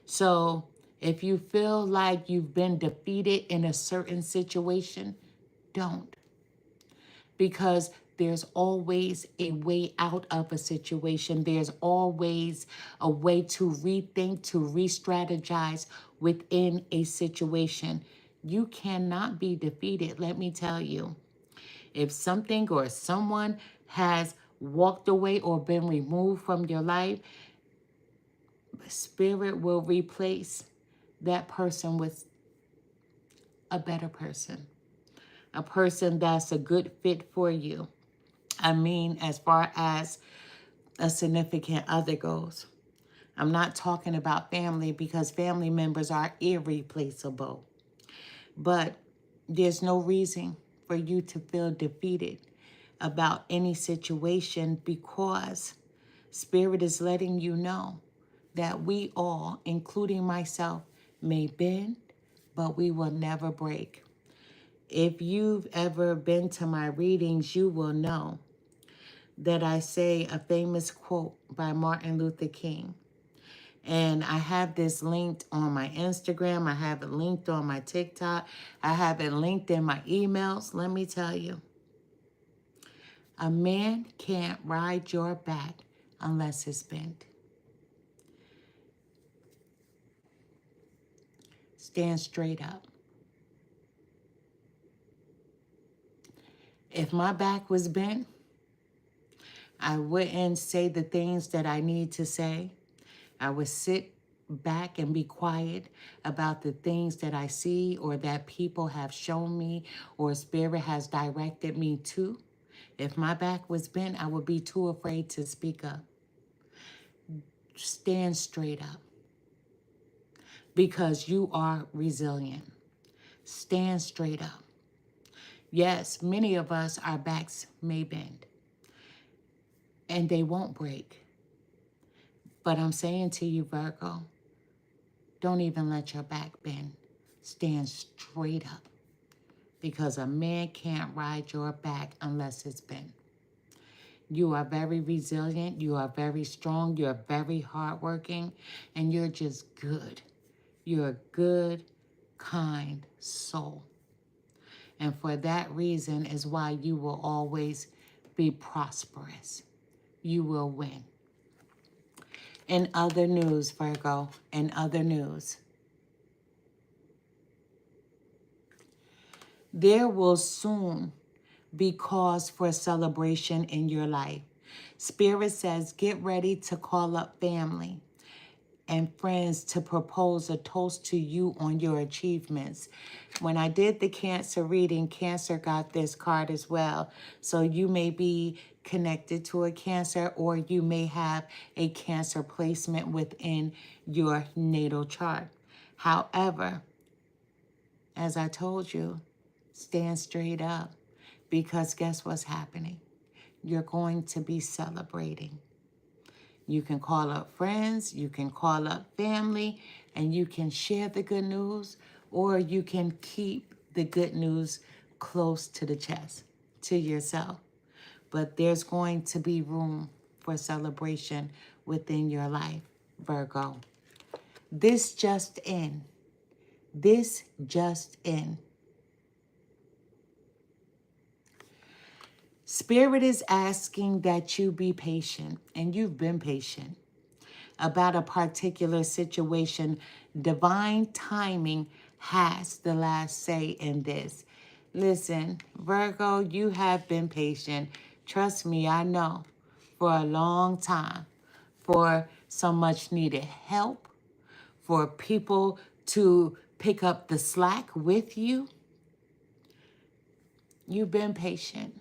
So if you feel like you've been defeated in a certain situation, don't. Because there's always a way out of a situation. There's always a way to rethink, to re-strategize within a situation. You cannot be defeated, let me tell you. If something or someone has walked away or been removed from your life, Spirit will replace that person with a better person. A person that's a good fit for you. I mean, as far as a significant other goes. I'm not talking about family because family members are irreplaceable. But there's no reason for you to feel defeated about any situation because Spirit is letting you know that we all, including myself, may bend, but we will never break. If you've ever been to my readings, you will know that I say a famous quote by Martin Luther King. And I have this linked on my Instagram. I have it linked on my TikTok. I have it linked in my emails. Let me tell you, a man can't ride your back unless it's bent. Stand straight up. If my back was bent, I wouldn't say the things that I need to say. I would sit back and be quiet about the things that I see or that people have shown me or Spirit has directed me to. If my back was bent, I would be too afraid to speak up. Stand straight up because you are resilient. Stand straight up. Yes, many of us, our backs may bend and they won't break. But I'm saying to you, Virgo, Don't even let your back bend. Stand straight up, because a man can't ride your back unless it's bent. You are very resilient. You are very strong. You're very hardworking. And you're just good. You're a good, kind soul. And for that reason is why you will always be prosperous. You will win. In other news, Virgo, in other news, there will soon be cause for celebration in your life. Spirit says, get ready to call up family and friends to propose a toast to you on your achievements. When I did the Cancer reading, Cancer got this card as well. So you may be connected to a Cancer, or you may have a Cancer placement within your natal chart. However, as I told you, stand straight up, because guess what's happening? You're going to be celebrating. You can call up friends, you can call up family, and you can share the good news, or you can keep the good news close to the chest, to yourself. But there's going to be room for celebration within your life, Virgo. This just in. This just in. Spirit is asking that you be patient, and you've been patient, about a particular situation. Divine timing has the last say in this. Listen, Virgo, you have been patient. Trust me, I know, for a long time, for some much needed help, for people to pick up the slack with you. You've been patient.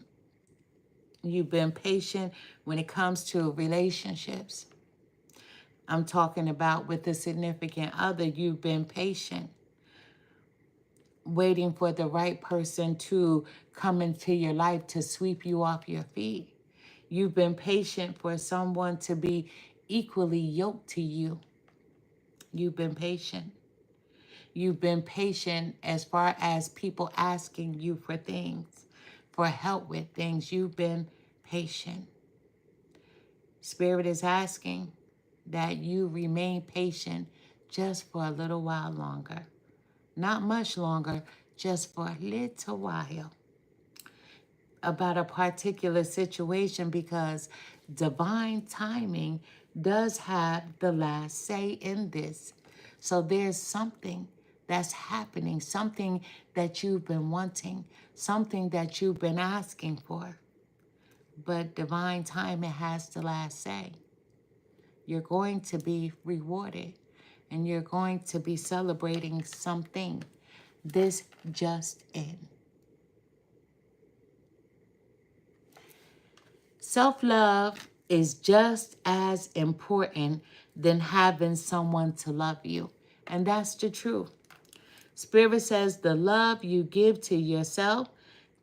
You've been patient when it comes to relationships. I'm talking about with a significant other. You've been patient, waiting for the right person to come into your life to sweep you off your feet. You've been patient for someone to be equally yoked to you. You've been patient. You've been patient as far as people asking you for things, for help with things. You've been patient. Spirit is asking that you remain patient just for a little while longer. Not much longer, just for a little while. About a particular situation, because divine timing does have the last say in this. So there's something that's happening, something that you've been wanting, something that you've been asking for. But divine timing has the last say. You're going to be rewarded, and you're going to be celebrating something. This just in. Self-love is just as important than having someone to love you. And that's the truth. Spirit says the love you give to yourself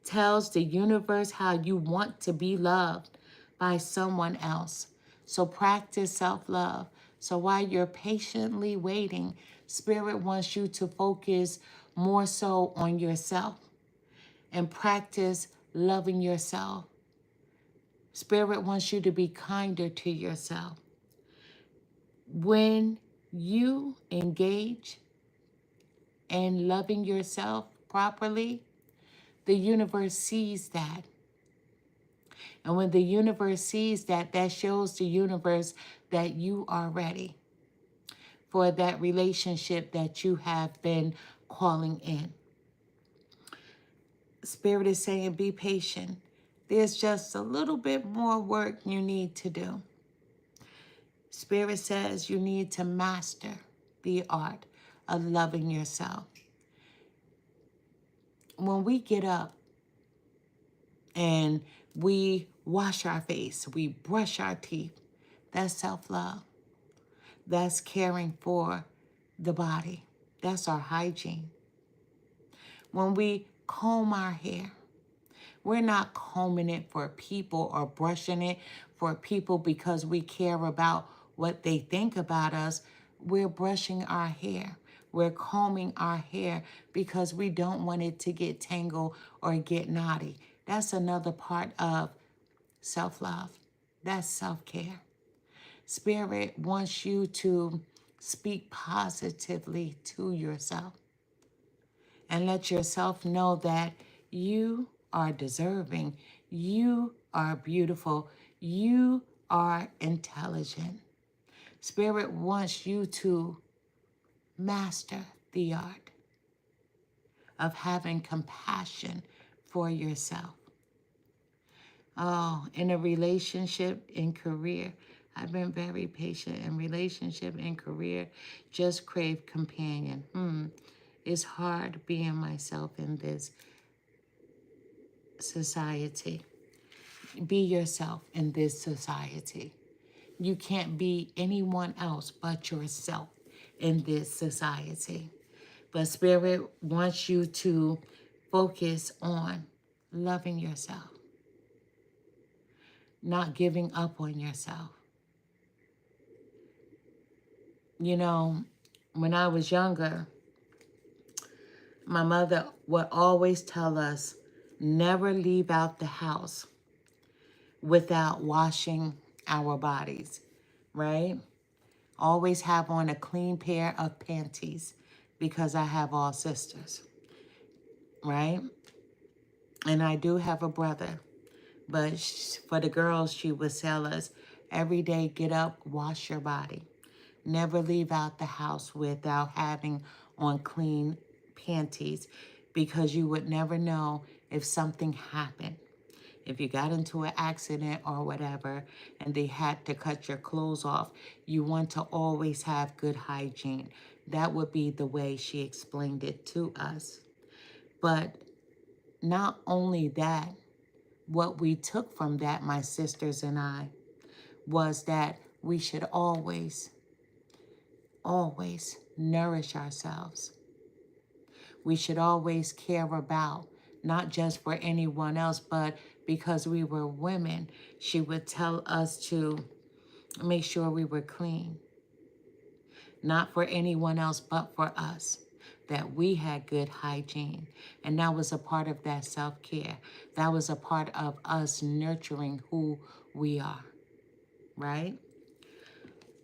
tells the universe how you want to be loved by someone else. So practice self-love. So while you're patiently waiting, Spirit wants you to focus more so on yourself and practice loving yourself. Spirit wants you to be kinder to yourself. When you engage in loving yourself properly, the universe sees that. And when the universe sees that, that shows the universe that you are ready for that relationship that you have been calling in. Spirit is saying, be patient. There's just a little bit more work you need to do. Spirit says you need to master the art of loving yourself. When we get up and we wash our face, we brush our teeth, that's self-love. That's caring for the body. That's our hygiene. When we comb our hair, we're not combing it for people or brushing it for people because we care about what they think about us. We're brushing our hair. We're combing our hair because we don't want it to get tangled or get knotty. That's another part of self-love. That's self-care. Spirit wants you to speak positively to yourself and let yourself know that you are deserving. You are beautiful. You are intelligent. Spirit wants you to master the art of having compassion for yourself. Oh, in a relationship, in career, I've been very patient. In relationship, in career, just crave companion. It's hard being myself in this society. Be yourself in this society. You can't be anyone else but yourself in this society. But Spirit wants you to focus on loving yourself, not giving up on yourself. You know, when I was younger, my mother would always tell us, never leave out the house without washing our bodies, right? Always have on a clean pair of panties because I have all sisters, right? And I do have a brother, but for the girls, she would tell us, every day get up, wash your body. Never leave out the house without having on clean panties because you would never know if something happened. If you got into an accident or whatever and they had to cut your clothes off, you want to always have good hygiene. That would be the way she explained it to us. But not only that, what we took from that, my sisters and I, was that we should always nourish ourselves. We should always care about, not just for anyone else, but because we were women, she would tell us to make sure we were clean. Not for anyone else, but for us, that we had good hygiene. And that was a part of that self-care. That was a part of us nurturing who we are, right?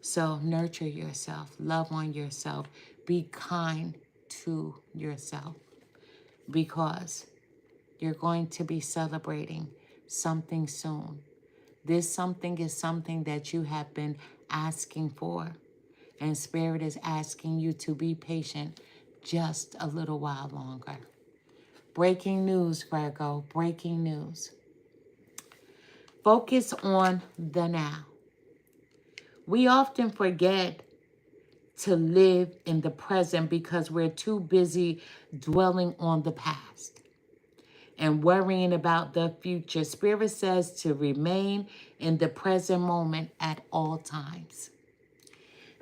So nurture yourself, love on yourself, be kind to yourself, because you're going to be celebrating something soon. This something is something that you have been asking for, and Spirit is asking you to be patient just a little while longer. Breaking news, Virgo, breaking news. Focus on the now. We often forget to live in the present because we're too busy dwelling on the past and worrying about the future. Spirit says to remain in the present moment at all times.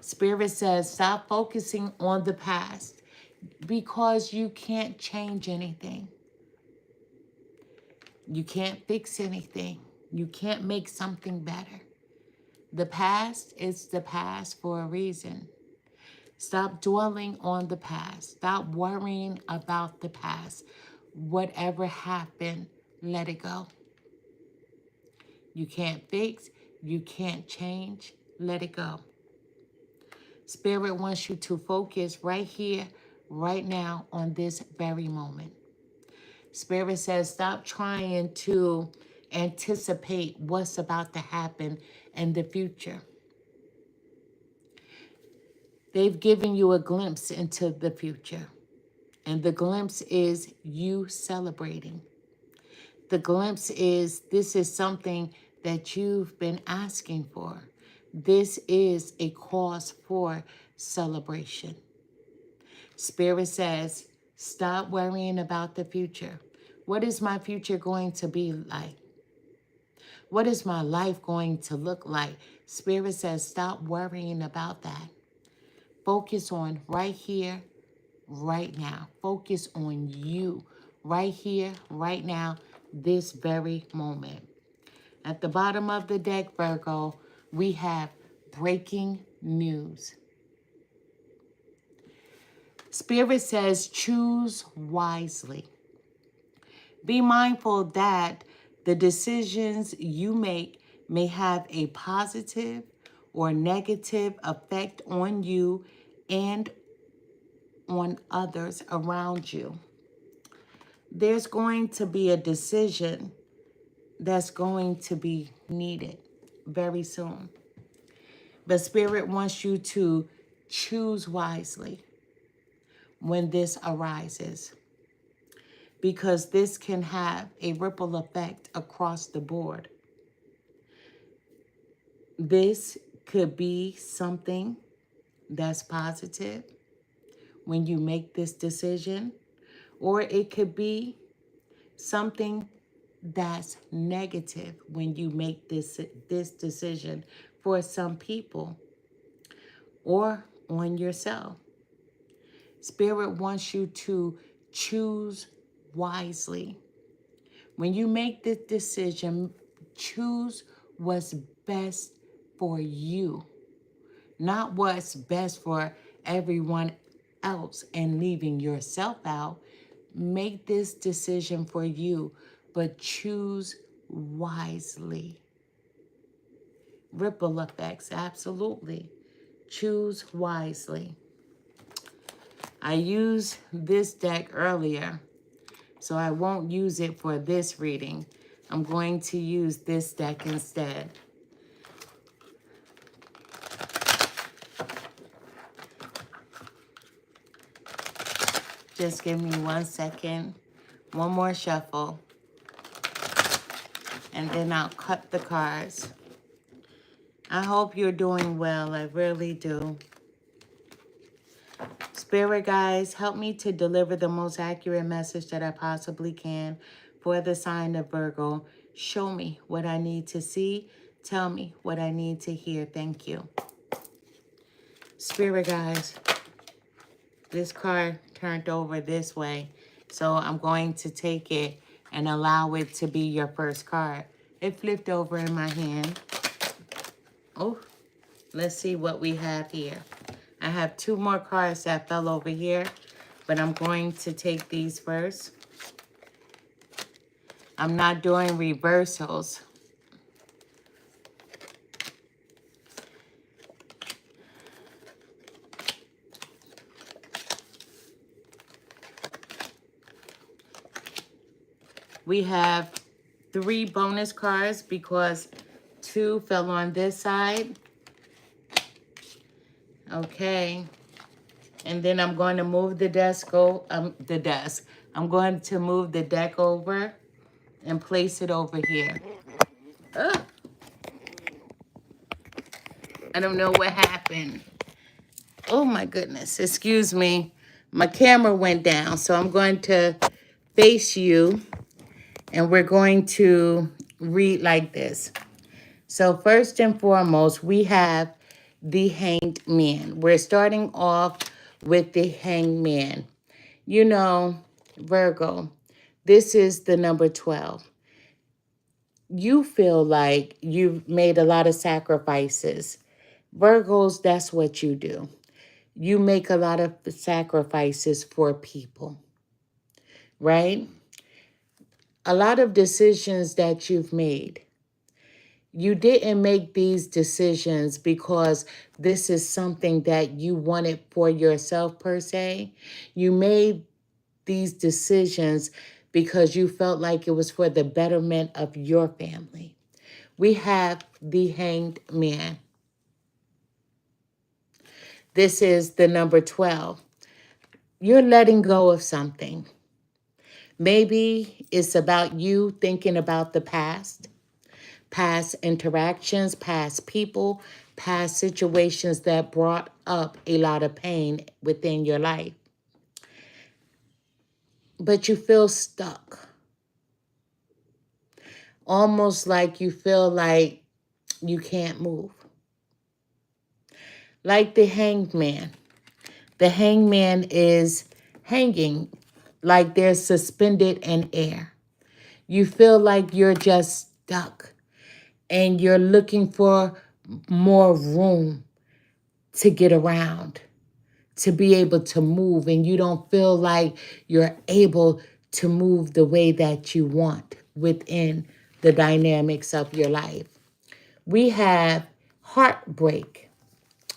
Spirit says stop focusing on the past because you can't change anything. You can't fix anything. You can't make something better. The past is the past for a reason. Stop dwelling on the past. Stop worrying about the past. Whatever happened, let it go. You can't fix, you can't change, let it go. Spirit wants you to focus right here, right now, on this very moment. Spirit says stop trying to anticipate what's about to happen in the future. They've given you a glimpse into the future. And the glimpse is you celebrating. The glimpse is this is something that you've been asking for. This is a cause for celebration. Spirit says, stop worrying about the future. What is my future going to be like? What is my life going to look like? Spirit says, stop worrying about that. Focus on right here, right now. Focus on you right here, right now, this very moment. At the bottom of the deck, Virgo, we have breaking news. Spirit says choose wisely. Be mindful that the decisions you make may have a positive or negative effect on you and on others around you. There's going to be a decision that's going to be needed very soon. But Spirit wants you to choose wisely when this arises, because this can have a ripple effect across the board. This could be something that's positive when you make this decision, or it could be something that's negative when you make this decision for some people or on yourself. Spirit wants you to choose wisely. When you make this decision, choose what's best for you, not what's best for everyone else and leaving yourself out. Make this decision for you, but choose wisely. Ripple effects, absolutely. Choose wisely. I used this deck earlier, so I won't use it for this reading. I'm going to use this deck instead. Just give me 1 second. One more shuffle. And then I'll cut the cards. I hope you're doing well. I really do. Spirit guides, help me to deliver the most accurate message that I possibly can for the sign of Virgo. Show me what I need to see. Tell me what I need to hear. Thank you. Spirit guides, this card turned over this way, so I'm going to take it and allow it to be your first card. It flipped over in my hand. Oh, let's see what we have here. I have 2 more cards that fell over here, but I'm going to take these first. I'm not doing reversals. We have 3 bonus cards because 2 fell on this side. Okay. And then I'm going to move the desk. I'm going to move the deck over and place it over here. Ugh. I don't know what happened. Oh my goodness. Excuse me. My camera went down, so I'm going to face you and we're going to read like this. So first and foremost, we have the Hanged Man. We're starting off with the Hanged Man. You know, Virgo, this is the number 12. You feel like you've made a lot of sacrifices. Virgos, that's what you do. You make a lot of sacrifices for people, right? A lot of decisions that you've made. You didn't make these decisions because this is something that you wanted for yourself per se. You made these decisions because you felt like it was for the betterment of your family. We have the Hanged Man. This is the number 12. You're letting go of something. Maybe it's about you thinking about the past interactions, past people, past situations that brought up a lot of pain within your life. But you feel stuck. Almost like you feel like you can't move. Like the Hanged Man. The Hanged Man is hanging like they're suspended in air. You feel like you're just stuck and you're looking for more room to get around, to be able to move, and you don't feel like you're able to move the way that you want within the dynamics of your life. We have heartbreak.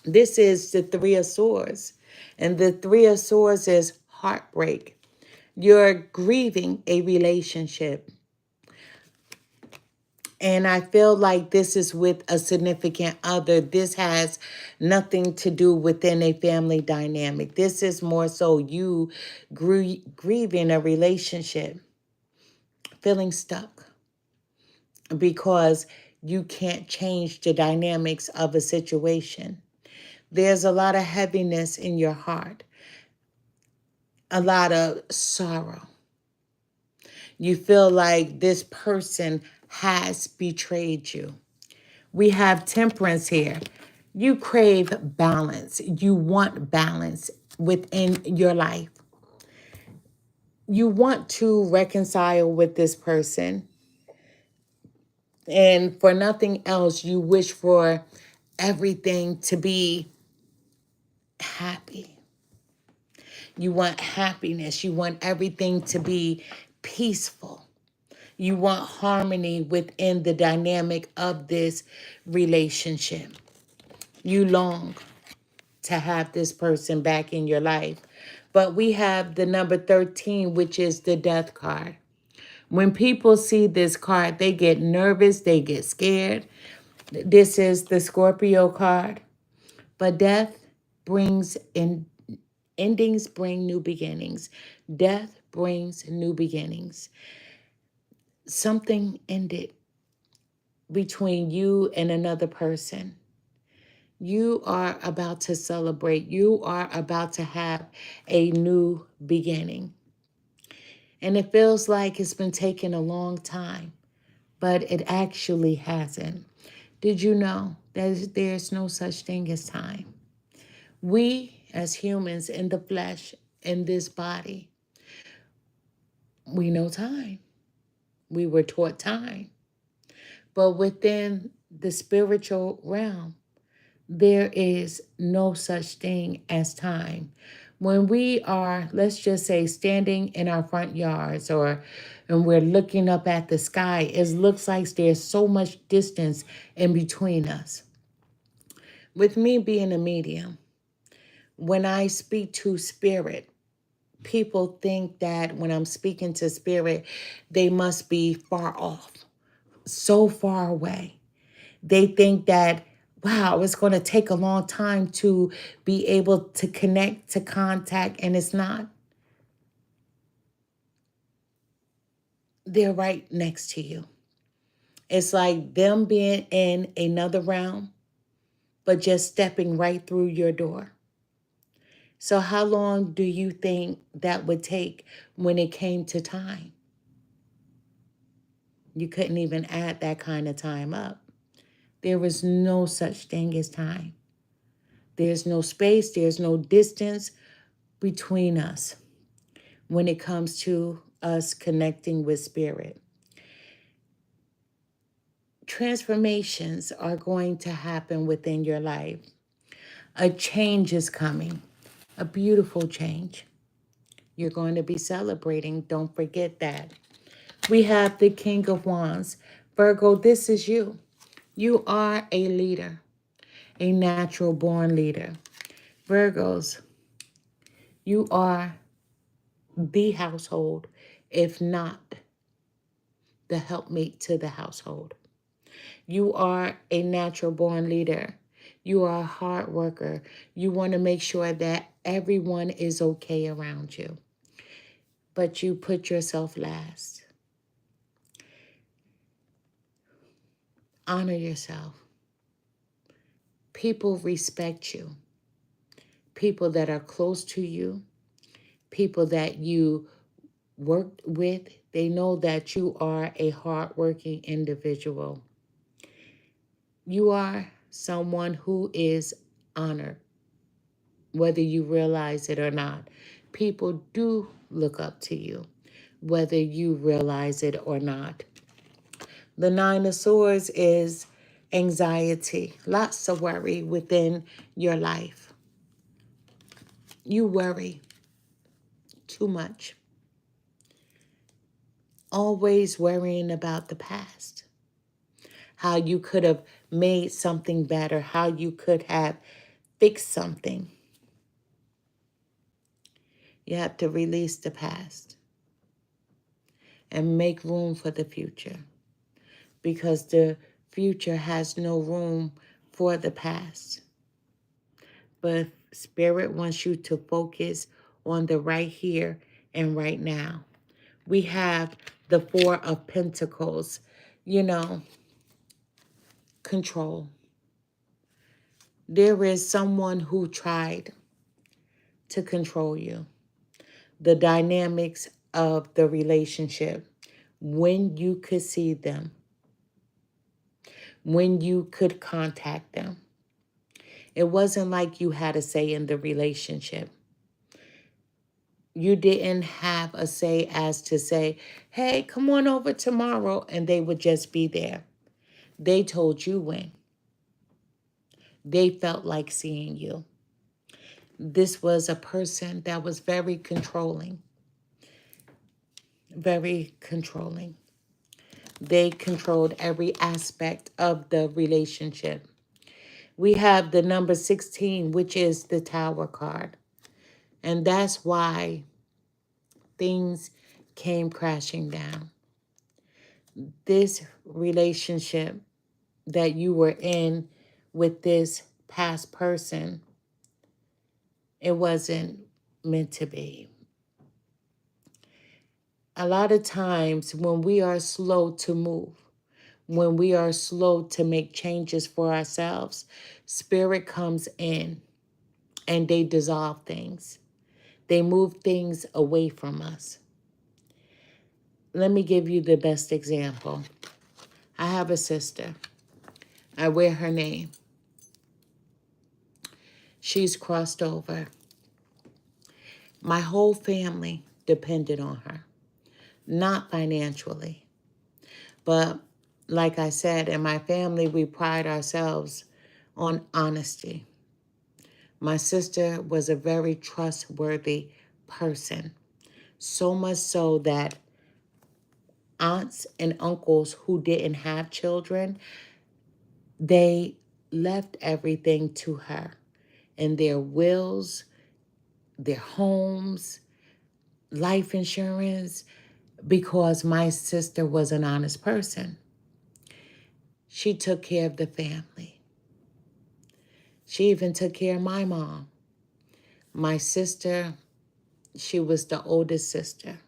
This is the Three of Swords. And the Three of Swords is heartbreak. You're grieving a relationship. And I feel like this is with a significant other. This has nothing to do within a family dynamic. This is more so you grieving a relationship, feeling stuck because you can't change the dynamics of a situation. There's a lot of heaviness in your heart, a lot of sorrow. You feel like this person has betrayed you. We have temperance here. You crave balance. You want balance within your life. You want to reconcile with this person. And for nothing else, you wish for everything to be happy. You want happiness. You want everything to be peaceful. You want harmony within the dynamic of this relationship. You long to have this person back in your life. But we have the number 13, which is the death card. When people see this card, they get nervous, they get scared. This is the Scorpio card. But death brings in endings, bring new beginnings. Death brings new beginnings. Something ended between you and another person. You are about to celebrate. You are about to have a new beginning. And it feels like it's been taking a long time, but it actually hasn't. Did you know that there's no such thing as time? We, as humans in the flesh, in this body, we know time. We were taught time. But within the spiritual realm, there is no such thing as time. When we are, let's just say, standing in our front yards and we're looking up at the sky, it looks like there's so much distance in between us. With me being a medium, when I speak to spirit, people think that when I'm speaking to spirit, they must be far off, so far away. They think that, wow, it's going to take a long time to be able to connect, to contact, and it's not. They're right next to you. It's like them being in another realm, but just stepping right through your door. So how long do you think that would take when it came to time? You couldn't even add that kind of time up. There was no such thing as time. There's no space, there's no distance between us when it comes to us connecting with spirit. Transformations are going to happen within your life. A change is coming, a beautiful change. You're going to be celebrating. Don't forget that. We have the King of Wands. Virgo, this is you. You are a leader, a natural born leader. Virgos, you are the household, if not the helpmate to the household. You are a natural born leader. You are a hard worker. You want to make sure that everyone is okay around you. But you put yourself last. Honor yourself. People respect you. People that are close to you, people that you worked with, they know that you are a hardworking individual. You are someone who is honored, whether you realize it or not. People do look up to you, whether you realize it or not. The Nine of Swords is anxiety, lots of worry within your life. You worry too much, always worrying about the past, how you could have made something better, how you could have fixed something. You have to release the past and make room for the future, because the future has no room for the past. But Spirit wants you to focus on the right here and right now. We have the Four of Pentacles, control. There is someone who tried to control you. The dynamics of the relationship, when you could see them, when you could contact them. It wasn't like you had a say in the relationship. You didn't have a say as to say, hey, come on over tomorrow, and they would just be there. They told you when. They felt like seeing you. This was a person that was very controlling. Very controlling. They controlled every aspect of the relationship. We have the number 16, which is the Tower card. And that's why things came crashing down. This relationship that you were in with this past person, it wasn't meant to be. A lot of times when we are slow to move, when we are slow to make changes for ourselves, Spirit comes in and they dissolve things. They move things away from us. Let me give you the best example. I have a sister. I wear her name. She's crossed over. My whole family depended on her. Not financially, but like I said, in my family, we pride ourselves on honesty. My sister was a very trustworthy person, so much so that aunts and uncles who didn't have children, they left everything to her, and their wills, their homes, life insurance, because my sister was an honest person. She took care of the family. She even took care of my mom. My sister, she was the oldest sister.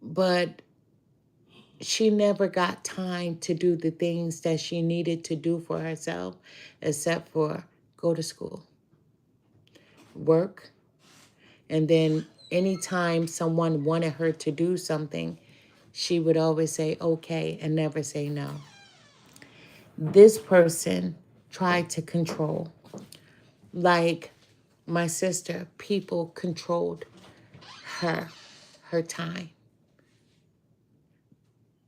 But she never got time to do the things that she needed to do for herself, except for go to school, work, and then anytime someone wanted her to do something, she would always say okay and never say no. This person tried to control. Like my sister, people controlled her time.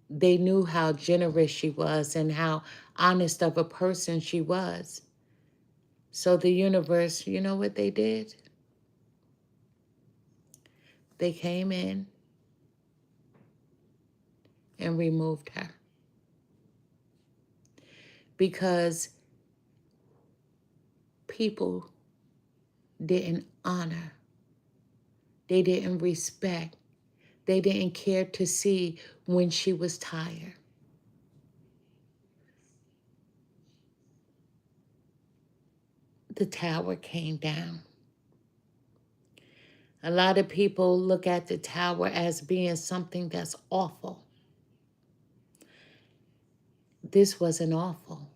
They knew how generous she was and how honest of a person she was. So the universe, you know what they did? They came in and removed her. Because people didn't honor, they didn't respect, they didn't care to see when she was tired. The tower came down. A lot of people look at the tower as being something that's awful. This wasn't awful.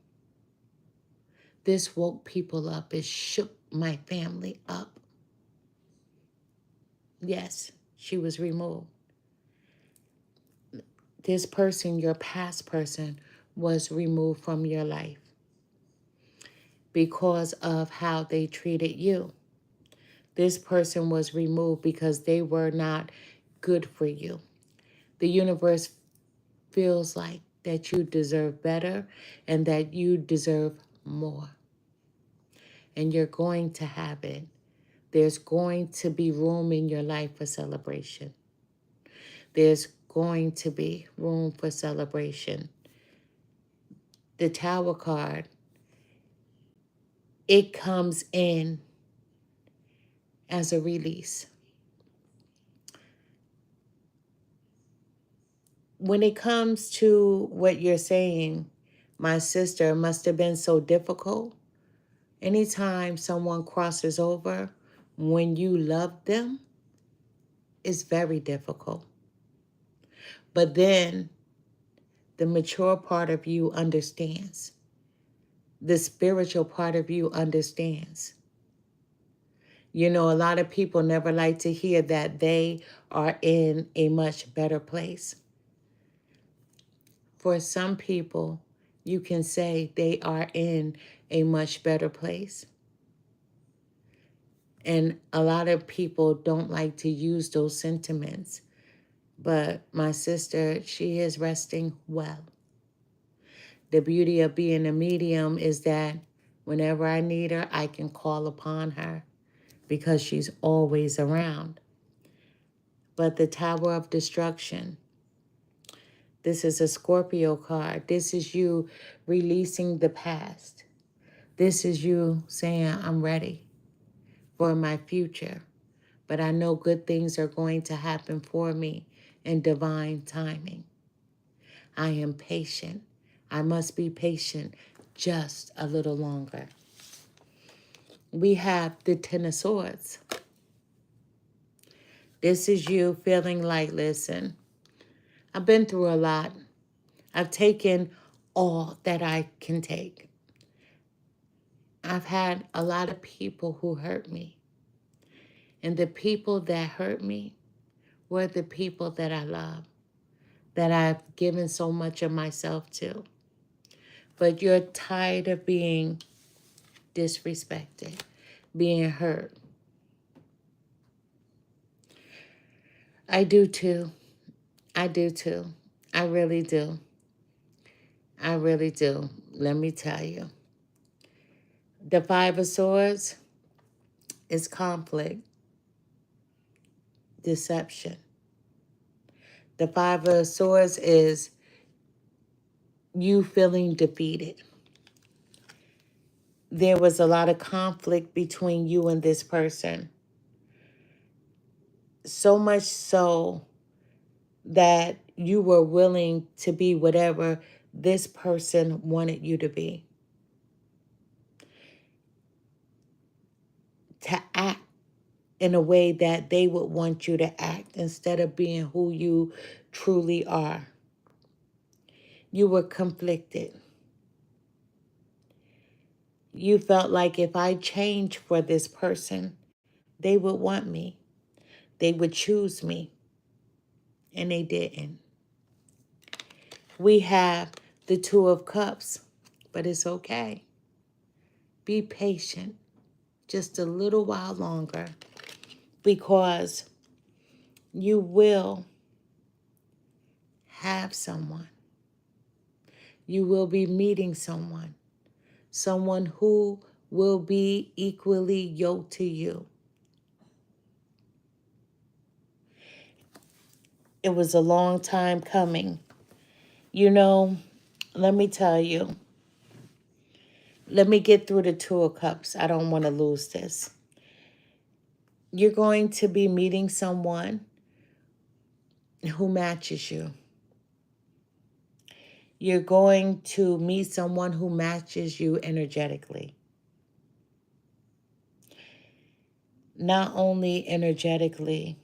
This woke people up. It shook my family up. Yes, she was removed. This person, your past person, was removed from your life because of how they treated you. This person was removed because they were not good for you. The universe feels like that you deserve better and that you deserve more. And you're going to have it. There's going to be room in your life for celebration. There's going to be room for celebration. The Tower card, it comes in as a release. When it comes to what you're saying, my sister, must have been so difficult. Anytime someone crosses over, when you love them, it's very difficult. But then the mature part of you understands. The spiritual part of you understands. You know, a lot of people never like to hear that they are in a much better place. For some people, you can say they are in a much better place. And a lot of people don't like to use those sentiments. But my sister, she is resting well. The beauty of being a medium is that whenever I need her, I can call upon her because she's always around. But the Tower of Destruction, this is a Scorpio card. This is you releasing the past. This is you saying, I'm ready for my future. But I know good things are going to happen for me in divine timing. I am patient. I must be patient just a little longer. We have the Ten of Swords. This is you feeling like, listen, I've been through a lot. I've taken all that I can take. I've had a lot of people who hurt me. And the people that hurt me were the people that I love, that I've given so much of myself to. But you're tired of being disrespected, being hurt. I do too. I do too. I really do. I really do. Let me tell you. The Five of Swords is conflict, deception. The Five of Swords is you feeling defeated. There was a lot of conflict between you and this person. So much so that you were willing to be whatever this person wanted you to be. To act in a way that they would want you to act instead of being who you truly are. You were conflicted. You felt like if I changed for this person, they would want me. They would choose me. And they didn't. We have the Two of Cups, but it's okay. Be patient just a little while longer because you will have someone. You will be meeting someone. Someone who will be equally yoked to you. It was a long time coming. You know, let me tell you. Let me get through the Two of Cups. I don't want to lose this. You're going to be meeting someone who matches you. You're going to meet someone who matches you energetically. Not only energetically,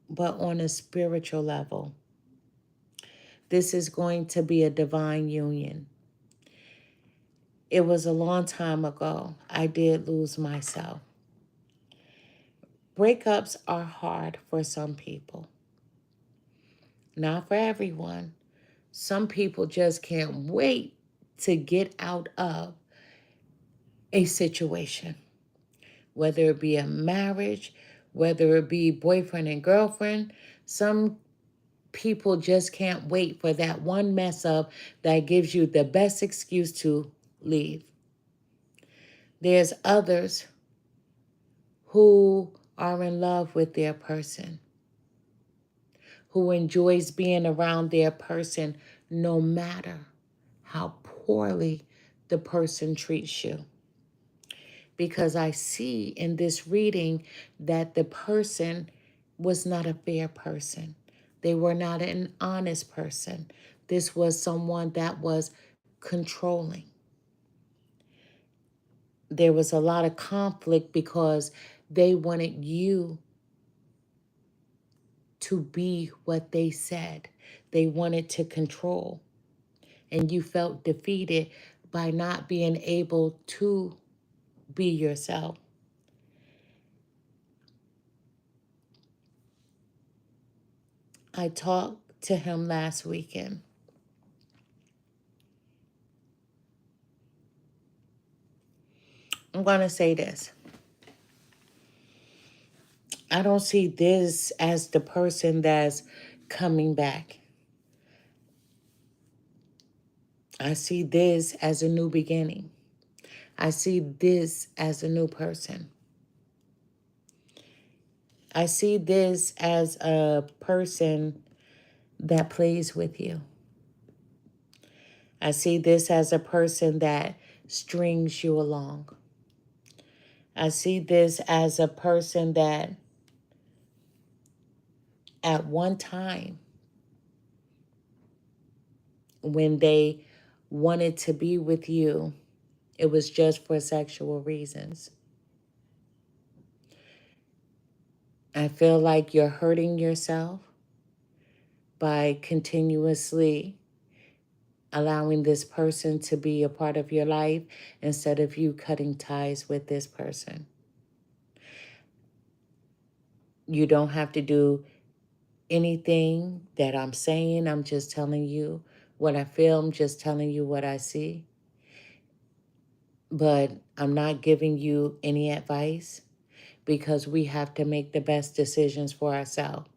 but on a spiritual level. This is going to be a divine union. It was a long time ago. I did lose myself. Breakups are hard for some people. Not for everyone. Some people just can't wait to get out of a situation. Whether it be a marriage, whether it be boyfriend and girlfriend, some people just can't wait for that one mess up that gives you the best excuse to leave. There's others who are in love with their person, who enjoys being around their person no matter how poorly the person treats you. Because I see in this reading that the person was not a fair person. They were not an honest person. This was someone that was controlling. There was a lot of conflict because they wanted you to be what they said. They wanted to control. And you felt defeated by not being able to be yourself. I talked to him last weekend. I'm going to say this. I don't see this as the person that's coming back. I see this as a new beginning. I see this as a new person. I see this as a person that plays with you. I see this as a person that strings you along. I see this as a person that at one time, when they wanted to be with you, it was just for sexual reasons. I feel like you're hurting yourself by continuously allowing this person to be a part of your life instead of you cutting ties with this person. You don't have to do anything that I'm saying. I'm just telling you what I feel. I'm just telling you what I see. But I'm not giving you any advice because we have to make the best decisions for ourselves.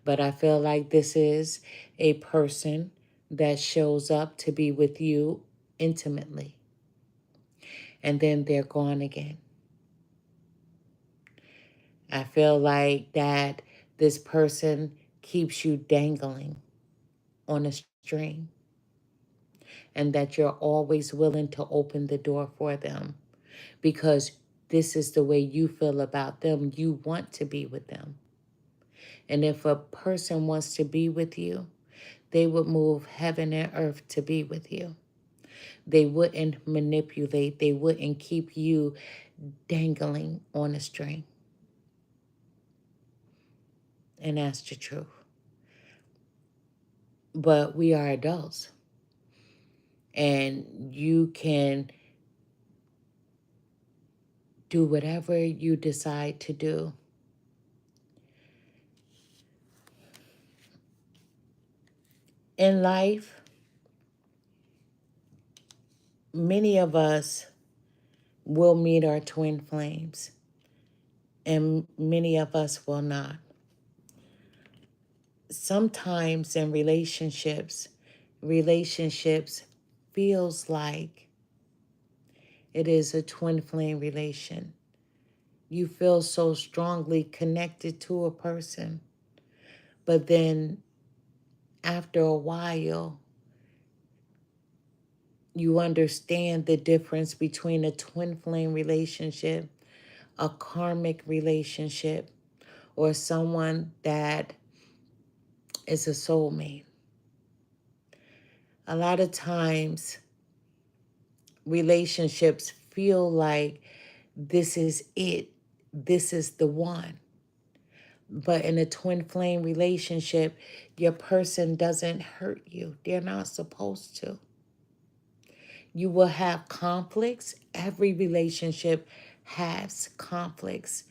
But I feel like this is a person that shows up to be with you intimately. And then they're gone again. I feel like that this person keeps you dangling on a string and that you're always willing to open the door for them because this is the way you feel about them. You want to be with them. And if a person wants to be with you, they would move heaven and earth to be with you. They wouldn't manipulate. They wouldn't keep you dangling on a string. And that's the truth. But we are adults. And you can do whatever you decide to do. In life, many of us will meet our twin flames, and many of us will not. Sometimes in relationships feels like it is a twin flame relation. You feel so strongly connected to a person, but then after a while, you understand the difference between a twin flame relationship, a karmic relationship, or someone that is a soulmate. A lot of times, relationships feel like this is it, this is the one. But in a twin flame relationship, your person doesn't hurt you. They're not supposed to. You will have conflicts. Every relationship has conflicts.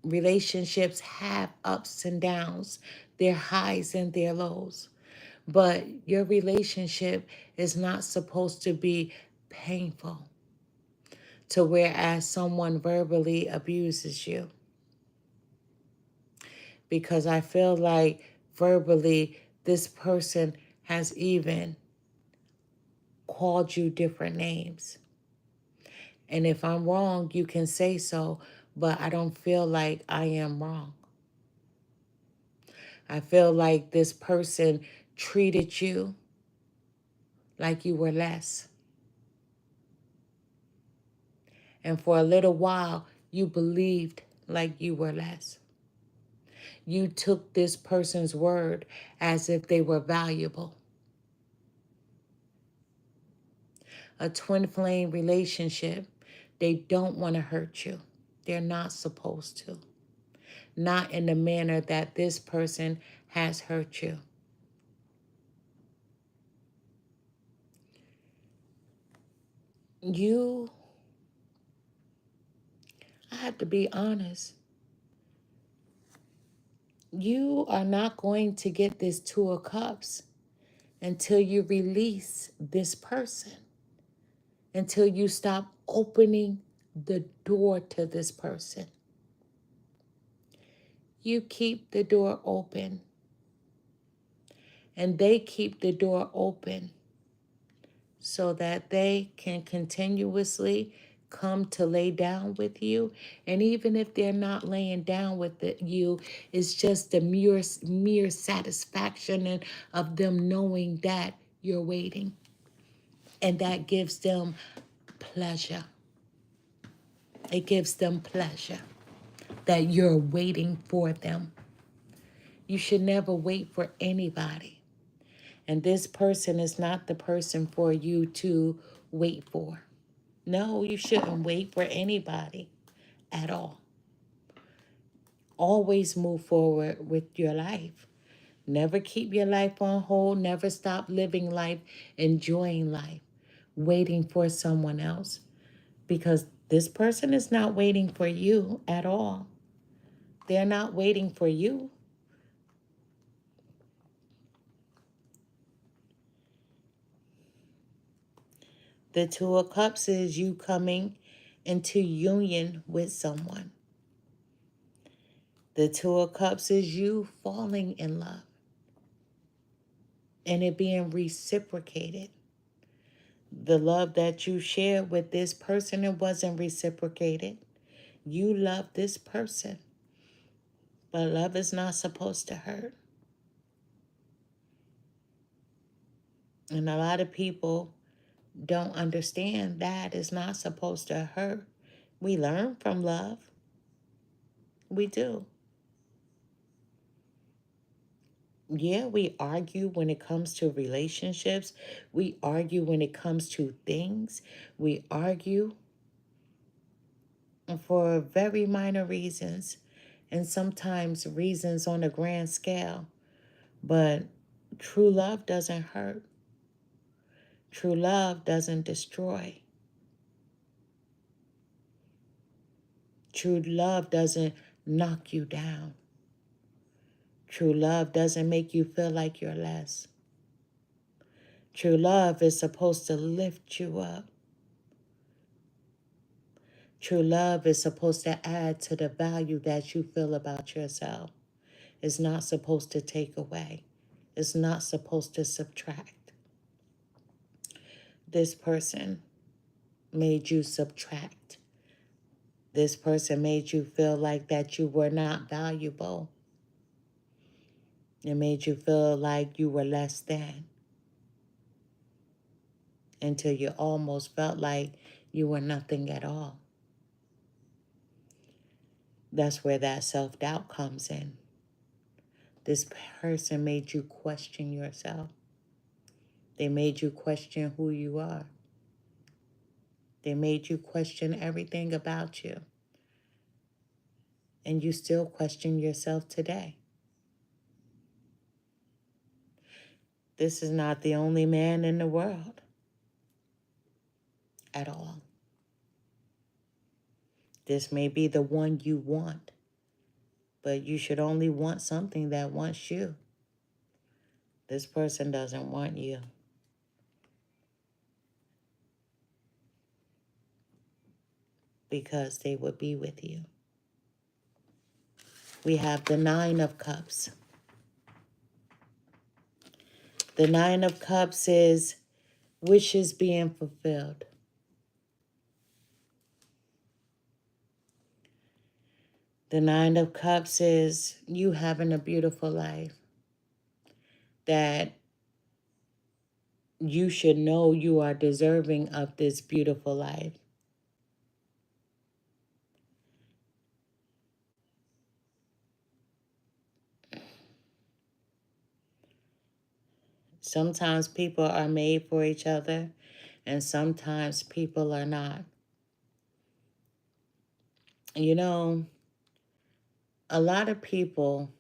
Relationships have ups and downs, their highs and their lows. But your relationship is not supposed to be painful to whereas someone verbally abuses you. Because I feel like verbally this person has even called you different names. And if I'm wrong, you can say so, but I don't feel like I am wrong. I feel like this person treated you like you were less. And for a little while, you believed like you were less. You took this person's word as if they were valuable. A twin flame relationship, they don't want to hurt you. They're not supposed to. Not in the manner that this person has hurt you. I have to be honest, you are not going to get this Two of Cups until you release this person, until you stop opening the door to this person. You keep the door open, and they keep the door open so that they can continuously come to lay down with you. And even if they're not laying down with you, it's just the mere satisfaction of them knowing that you're waiting. And that gives them pleasure. It gives them pleasure that you're waiting for them. You should never wait for anybody. And this person is not the person for you to wait for. No, you shouldn't wait for anybody at all. Always move forward with your life. Never keep your life on hold. Never stop living life, enjoying life, waiting for someone else. Because this person is not waiting for you at all. They're not waiting for you. The Two of Cups is you coming into union with someone. The Two of Cups is you falling in love and it being reciprocated. The love that you shared with this person, it wasn't reciprocated. You love this person, but love is not supposed to hurt. And a lot of people don't understand that it's not supposed to hurt. We learn from love. We do. Yeah, we argue when it comes to relationships. We argue when it comes to things. We argue for very minor reasons and sometimes reasons on a grand scale. But true love doesn't hurt. True love doesn't destroy. True love doesn't knock you down. True love doesn't make you feel like you're less. True love is supposed to lift you up. True love is supposed to add to the value that you feel about yourself. It's not supposed to take away. It's not supposed to subtract. This person made you subtract. This person made you feel like that you were not valuable. It made you feel like you were less than. Until you almost felt like you were nothing at all. That's where that self-doubt comes in. This person made you question yourself. They made you question who you are. They made you question everything about you. And you still question yourself today. This is not the only man in the world at all. This may be the one you want, but you should only want something that wants you. This person doesn't want you. Because they would be with you. We have the Nine of Cups. The Nine of Cups is wishes being fulfilled. The Nine of Cups is you having a beautiful life that you should know you are deserving of this beautiful life. Sometimes people are made for each other, and sometimes people are not. You know, a lot of people,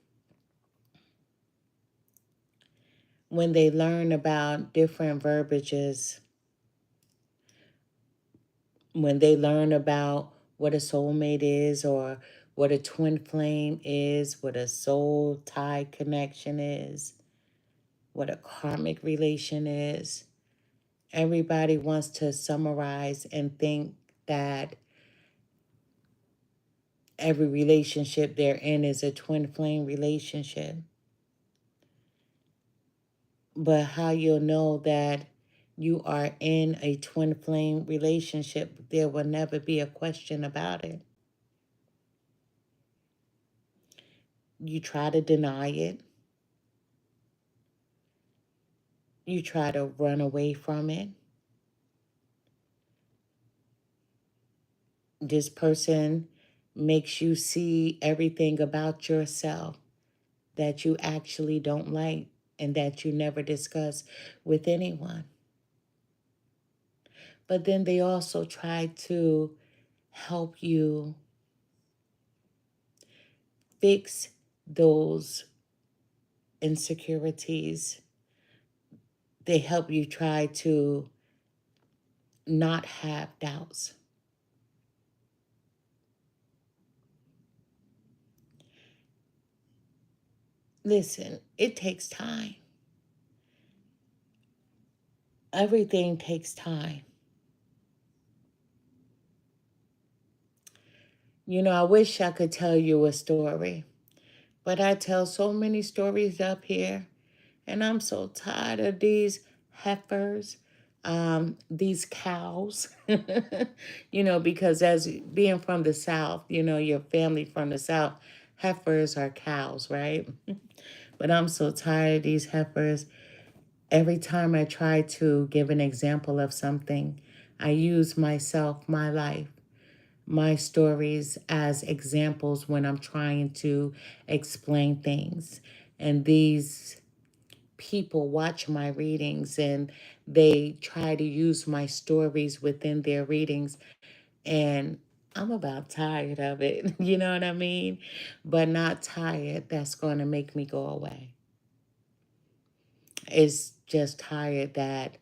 when they learn about different verbiages, when they learn about what a soulmate is, or what a twin flame is, what a soul tie connection is, what a karmic relation is, everybody wants to summarize and think that every relationship they're in is a twin flame relationship. But how you'll know that you are in a twin flame relationship, there will never be a question about it. You try to deny it, you try to run away from it. This person makes you see everything about yourself that you actually don't like and that you never discuss with anyone. But then they also try to help you fix those insecurities. They help you try to not have doubts. Listen, it takes time. Everything takes time. You know, I wish I could tell you a story, but I tell so many stories up here, and I'm so tired of these heifers, these cows, because as being from the South, your family from the South, heifers are cows, right? But I'm so tired of these heifers. Every time I try to give an example of something, I use myself, my life, my stories as examples when I'm trying to explain things. And these people watch my readings and they try to use my stories within their readings. And I'm about tired of it. You know what I mean? But not tired. That's going to make me go away. It's just tired that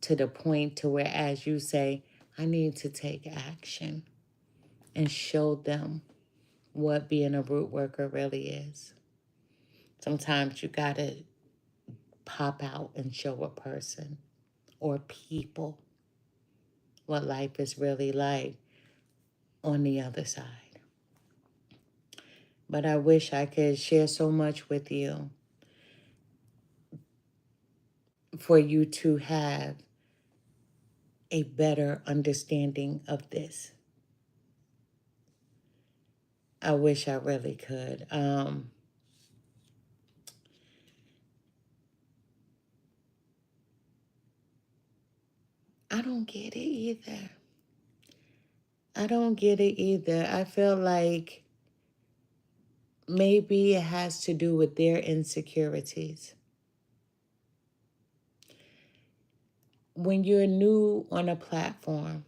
to the point to where, as you say, I need to take action and show them what being a root worker really is. Sometimes you got to pop out and show a person or people what life is really like on the other side. But I wish I could share so much with you for you to have a better understanding of this. I wish I really could. I don't get it either. I don't get it either. I feel like maybe it has to do with their insecurities. When you're new on a platform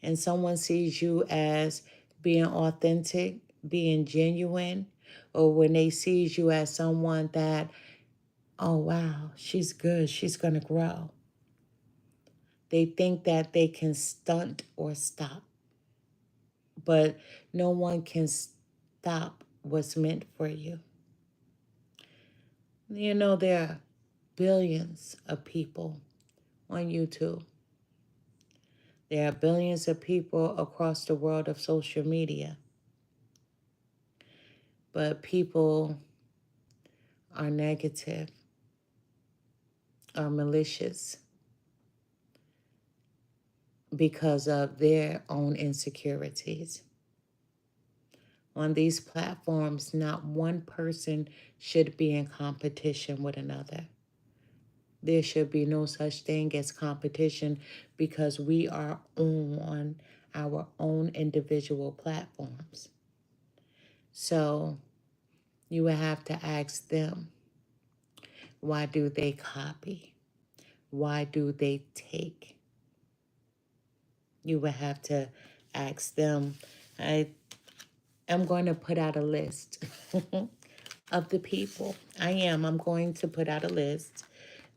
and someone sees you as being authentic, being genuine, or when they sees you as someone that, oh wow, she's good, she's gonna grow, they think that they can stunt or stop. But no one can stop what's meant for you. There are billions of people on YouTube. There are billions of people across the world of social media. But people are negative, are malicious because of their own insecurities. On these platforms, not one person should be in competition with another. There should be no such thing as competition because we are on our own individual platforms. So you would have to ask them, why do they copy? Why do they take? You would have to ask them. I am going to put out a list of the people. I'm going to put out a list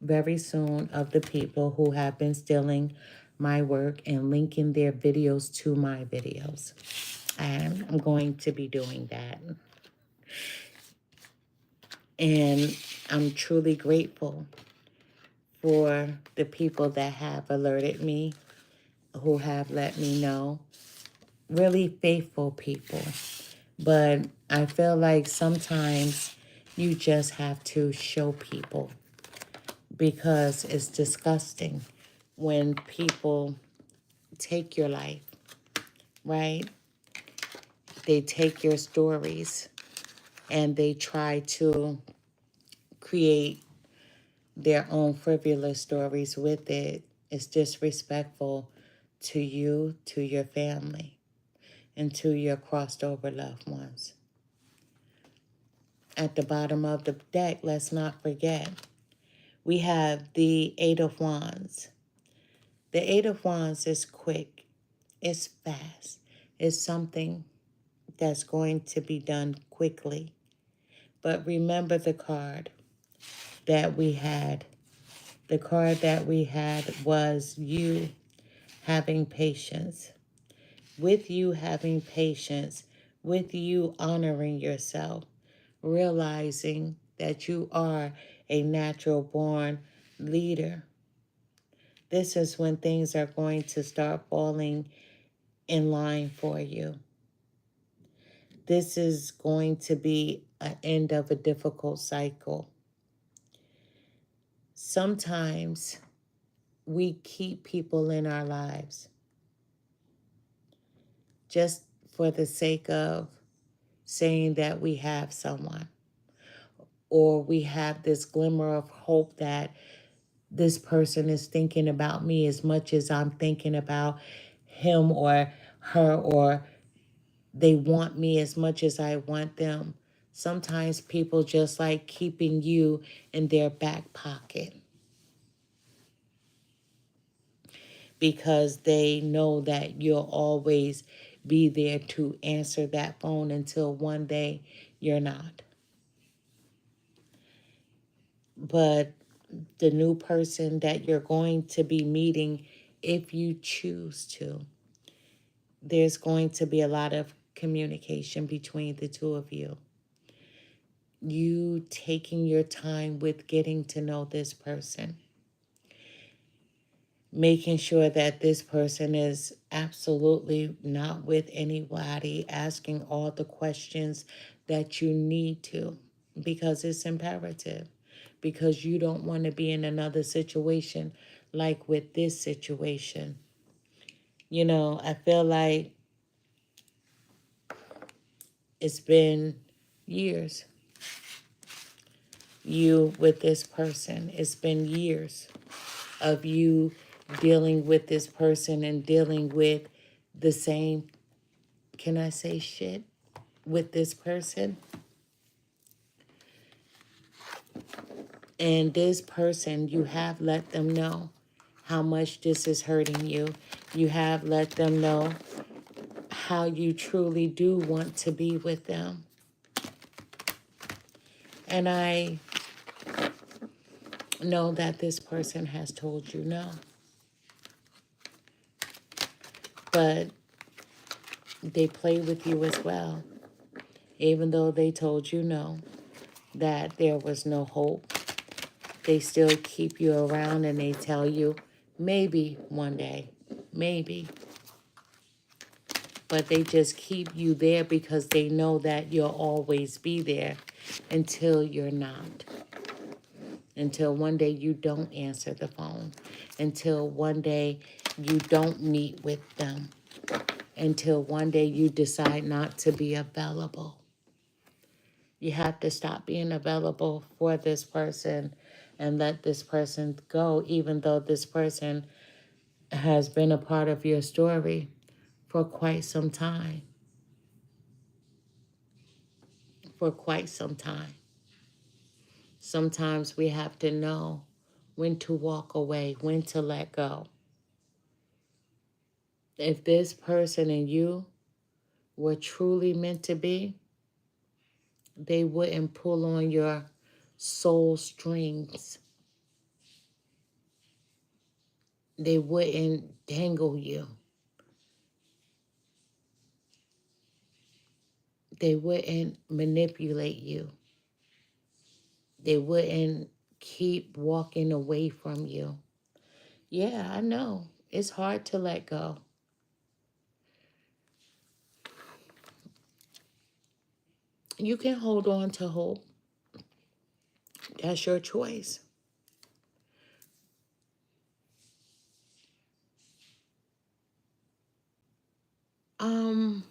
very soon of the people who have been stealing my work and linking their videos to my videos. And I'm going to be doing that. And I'm truly grateful for the people that have alerted me, who have let me know. Really faithful people. But I feel like sometimes you just have to show people, because it's disgusting when people take your life, right? They take your stories and they try to create their own frivolous stories with it. It's disrespectful to you, to your family, and to your crossed over loved ones. At the bottom of the deck, let's not forget, we have the Eight of Wands. The Eight of Wands is quick. It's fast. It's something that's going to be done quickly. But remember the card that we had. The card that we had was you having patience. With you having patience, with you honoring yourself, realizing that you are a natural born leader. This is when things are going to start falling in line for you. This is going to be an end of a difficult cycle. Sometimes we keep people in our lives just for the sake of saying that we have someone, or we have this glimmer of hope that this person is thinking about me as much as I'm thinking about him or her, or they want me as much as I want them. Sometimes people just like keeping you in their back pocket because they know that you'll always be there to answer that phone until one day you're not. But the new person that you're going to be meeting, if you choose to, there's going to be a lot of communication between the two of you. You taking your time with getting to know this person, making sure that this person is absolutely not with anybody, asking all the questions that you need to, because it's imperative, because you don't want to be in another situation like with this situation. You know, I feel like it's been years, you with this person. It's been years of you dealing with this person and dealing with the same, can I say shit, with this person. And this person, you have let them know how much this is hurting you. You have let them know how you truly do want to be with them. And I know that this person has told you no. But they play with you as well. Even though they told you no, that there was no hope, they still keep you around and they tell you, maybe one day, maybe. But they just keep you there because they know that you'll always be there until you're not. Until one day you don't answer the phone. Until one day you don't meet with them. until one day you decide not to be available. You have to stop being available for this person and let this person go, even though this person has been a part of your story for quite some time. For quite some time. Sometimes we have to know when to walk away, when to let go. If this person and you were truly meant to be, they wouldn't pull on your soul strings. They wouldn't dangle you. They wouldn't manipulate you. They wouldn't keep walking away from you. Yeah, I know. It's hard to let go. You can hold on to hope. That's your choice. Um,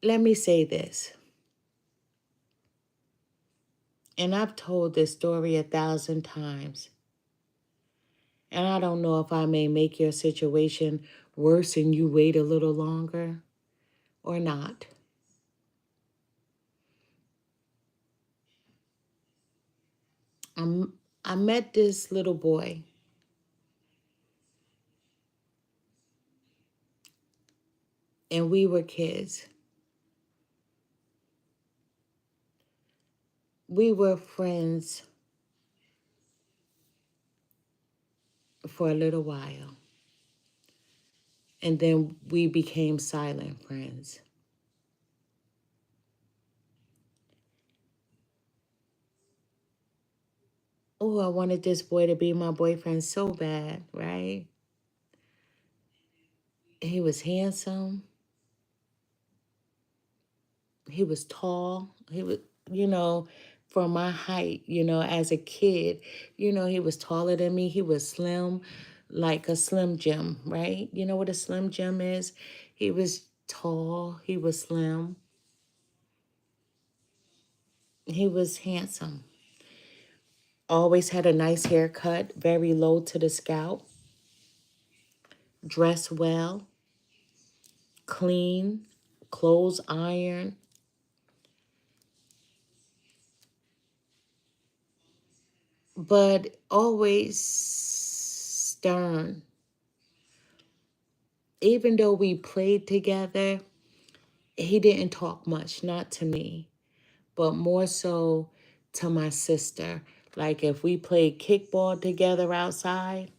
Let me say this. And I've told this story 1,000 times. And I don't know if I may make your situation worse and you wait a little longer or not. I met this little boy, and we were kids. We were friends for a little while, and then we became silent friends. Oh, I wanted this boy to be my boyfriend so bad, right? He was handsome. He was tall. He was, you know, for my height, as a kid, he was taller than me. He was slim, like a Slim Jim, right? You know what a Slim Jim is? He was tall. He was slim. He was handsome. Always had a nice haircut, very low to the scalp, dressed well, clean, clothes ironed, but always stern. Even though we played together, he didn't talk much, not to me, but more so to my sister. Like if we played kickball together outside,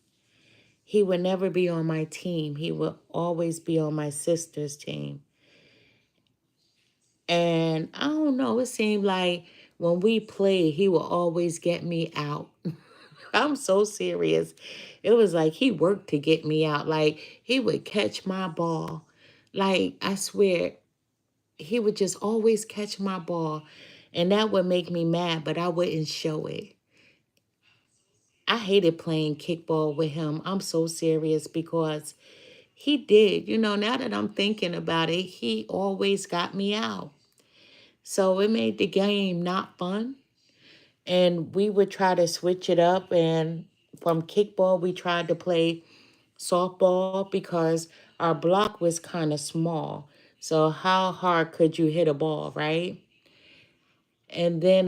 he would never be on my team. He would always be on my sister's team. And I don't know, it seemed like when we played, he would always get me out. I'm so serious. It was like he worked to get me out. Like he would catch my ball. Like I swear, he would just always catch my ball. And that would make me mad, but I wouldn't show it. I hated playing kickball with him. I'm so serious because he did. Now that I'm thinking about it, he always got me out. So it made the game not fun. And we would try to switch it up. And from kickball, we tried to play softball because our block was kind of small. So how hard could you hit a ball, right? And then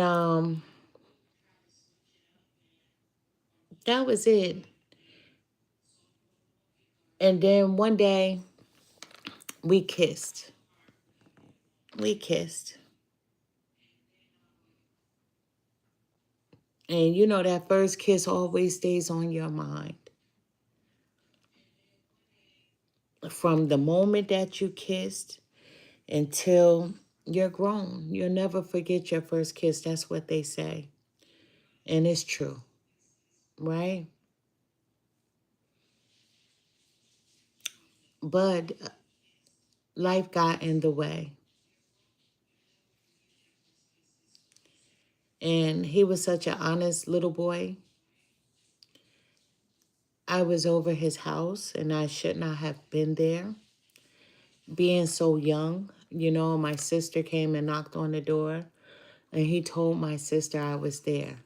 that was it. And then one day we kissed. We kissed. And that first kiss always stays on your mind. From the moment that you kissed until you're grown, you'll never forget your first kiss. That's what they say. And it's true, right? But life got in the way. And he was such an honest little boy. I was over his house and I should not have been there. Being so young, my sister came and knocked on the door and he told my sister I was there.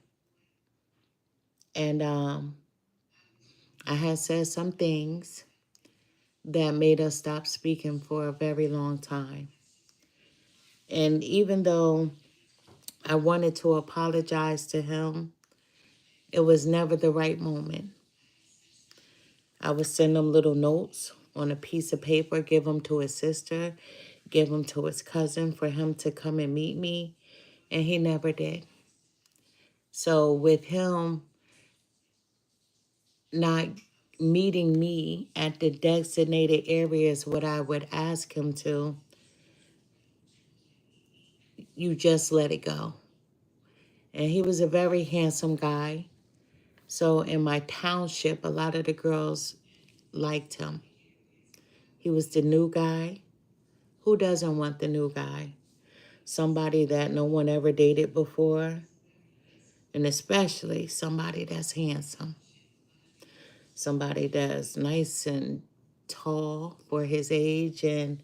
And I had said some things that made us stop speaking for a very long time. And even though I wanted to apologize to him, it was never the right moment. I would send him little notes on a piece of paper, give them to his sister, give them to his cousin for him to come and meet me, and he never did. So with him not meeting me at the designated areas what I would ask him to, you just let it go. And he was a very handsome guy. So in my township, a lot of the girls liked him. He was the new guy. Who doesn't want the new guy? Somebody that no one ever dated before. And especially somebody that's handsome. Somebody that's nice and tall for his age, and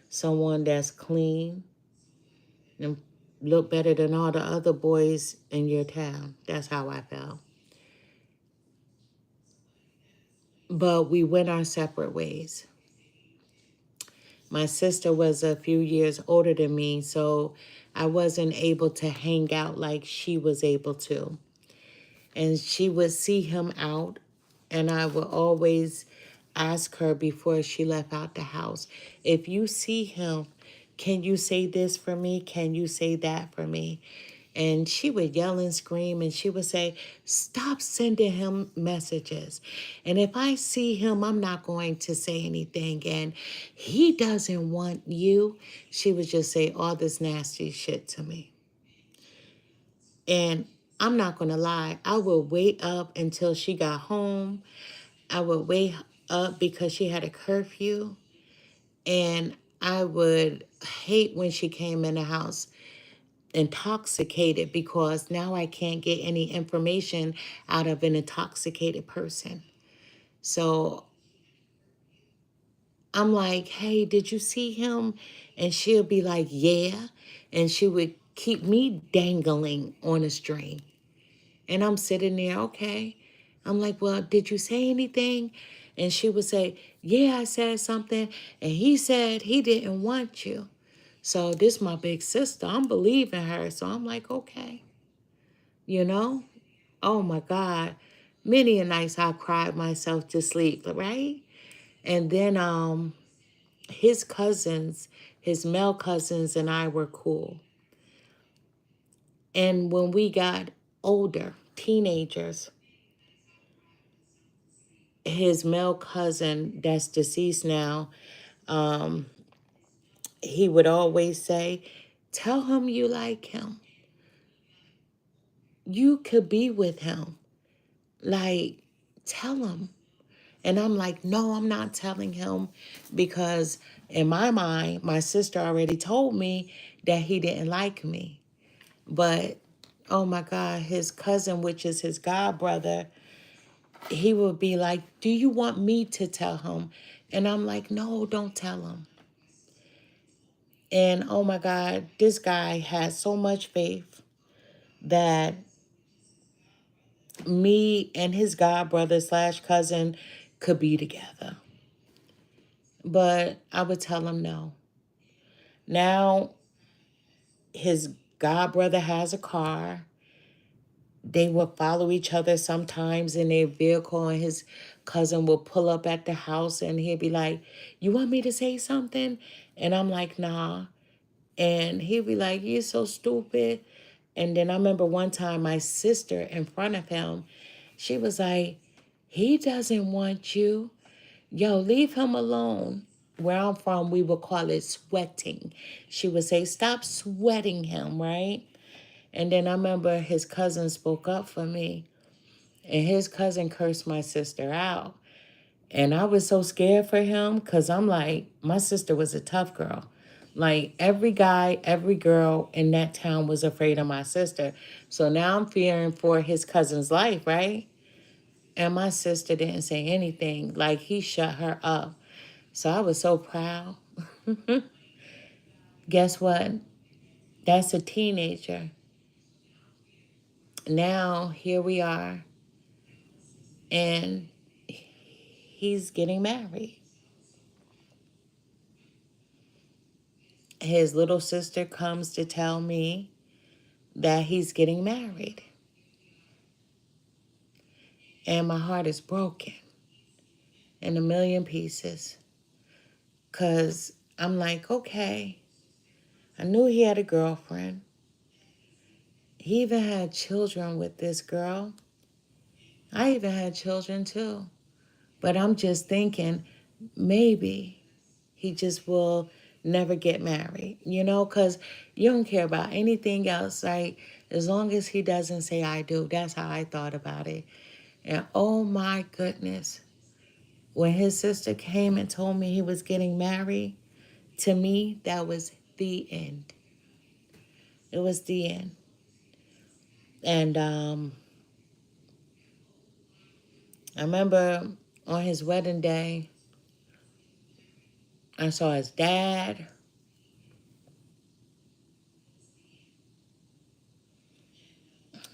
someone that's clean and look better than all the other boys in your town. That's how I felt. But we went our separate ways. My sister was a few years older than me, so I wasn't able to hang out like she was able to. And she would see him out, and I would always ask her before she left out the house, if you see him, can you say this for me? Can you say that for me? And she would yell and scream, and she would say, stop sending him messages. And if I see him, I'm not going to say anything. And he doesn't want you. She would just say all this nasty shit to me. And I'm not going to lie, I would wait up until she got home. I would wait up because she had a curfew. And I would hate when she came in the house intoxicated, because now I can't get any information out of an intoxicated person. So I'm like, hey, did you see him? And she'll be like, yeah. And she would keep me dangling on a string. And I'm sitting there, okay. I'm like, well, did you say anything? And she would say, yeah, I said something. And he said he didn't want you. So this my big sister. I'm believing her. So I'm like, okay. Oh my God. Many a nights I cried myself to sleep, right? And then his cousins, his male cousins and I were cool. And when we got older, teenagers, his male cousin that's deceased now, he would always say, tell him you like him. You could be with him. Like, tell him. And I'm like, no, I'm not telling him, because in my mind, my sister already told me that he didn't like me. But, oh my God, his cousin, which is his god brother, he would be like, do you want me to tell him? And I'm like, no, don't tell him. And oh my God, this guy had so much faith that me and his god brother slash cousin could be together. But I would tell him no. Now, his god brother has a car. They will follow each other sometimes in their vehicle, and his cousin will pull up at the house and he'll be like, you want me to say something? And I'm like, nah. And he'll be like, you're so stupid. And then I remember one time my sister in front of him, she was like, he doesn't want you. Yo, leave him alone. Where I'm from, we would call it sweating. She would say, stop sweating him, right? And then I remember his cousin spoke up for me. And his cousin cursed my sister out. And I was so scared for him, because I'm like, my sister was a tough girl. Like, every guy, every girl in that town was afraid of my sister. So now I'm fearing for his cousin's life, right? And my sister didn't say anything. Like, he shut her up. So I was so proud. Guess what? That's a teenager. Now, here we are. And he's getting married. His little sister comes to tell me that he's getting married. And my heart is broken in a million pieces. Because I'm like, okay, I knew he had a girlfriend. He even had children with this girl. I even had children too. But I'm just thinking, maybe he just will never get married, because you don't care about anything else, right? As long as he doesn't say I do. That's how I thought about it. And oh my goodness, when his sister came and told me he was getting married, to me, that was the end. It was the end. And I remember on his wedding day, I saw his dad.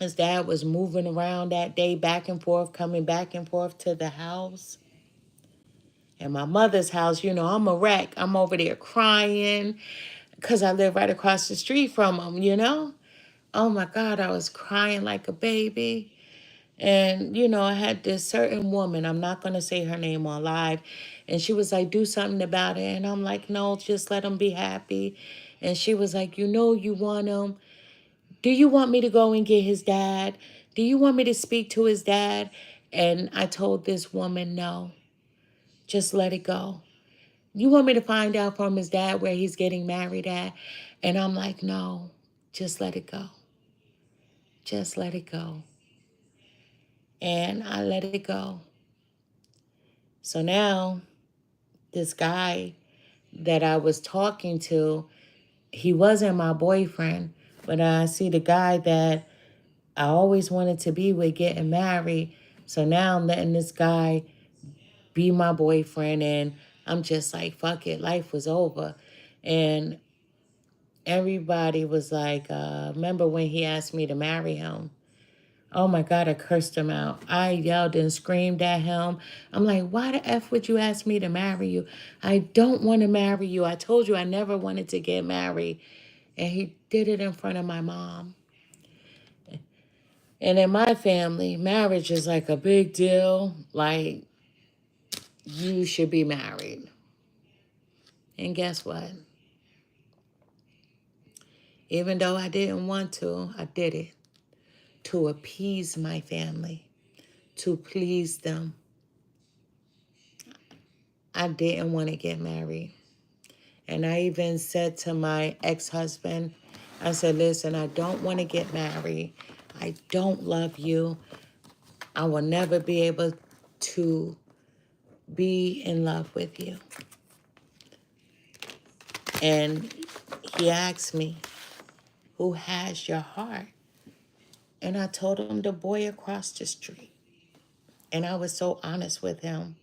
His dad was moving around that day, back and forth, coming back and forth to the house. And my mother's house, I'm a wreck. I'm over there crying because I live right across the street from him. Oh my God, I was crying like a baby. And, I had this certain woman, I'm not going to say her name on live, and she was like, do something about it. And I'm like, no, just let him be happy. And she was like, you want him. Do you want me to go and get his dad? Do you want me to speak to his dad? And I told this woman, no, just let it go. You want me to find out from his dad where he's getting married at? And I'm like, no, just let it go. Just let it go. And I let it go. So now this guy that I was talking to, he wasn't my boyfriend, but I see the guy that I always wanted to be with getting married. So now I'm letting this guy be my boyfriend, and I'm just like, fuck it, life was over. And everybody was like, remember when he asked me to marry him? Oh my God, I cursed him out. I yelled and screamed at him. I'm like, why the F would you ask me to marry you? I don't want to marry you. I told you I never wanted to get married. And he did it in front of my mom. And in my family, marriage is like a big deal. Like, you should be married. And guess what? Even though I didn't want to, I did it to appease my family, to please them. I didn't want to get married. And I even said to my ex-husband, I said, listen, I don't want to get married. I don't love you. I will never be able to be in love with you. And he asked me, who has your heart? And I told him the boy across the street. And I was so honest with him.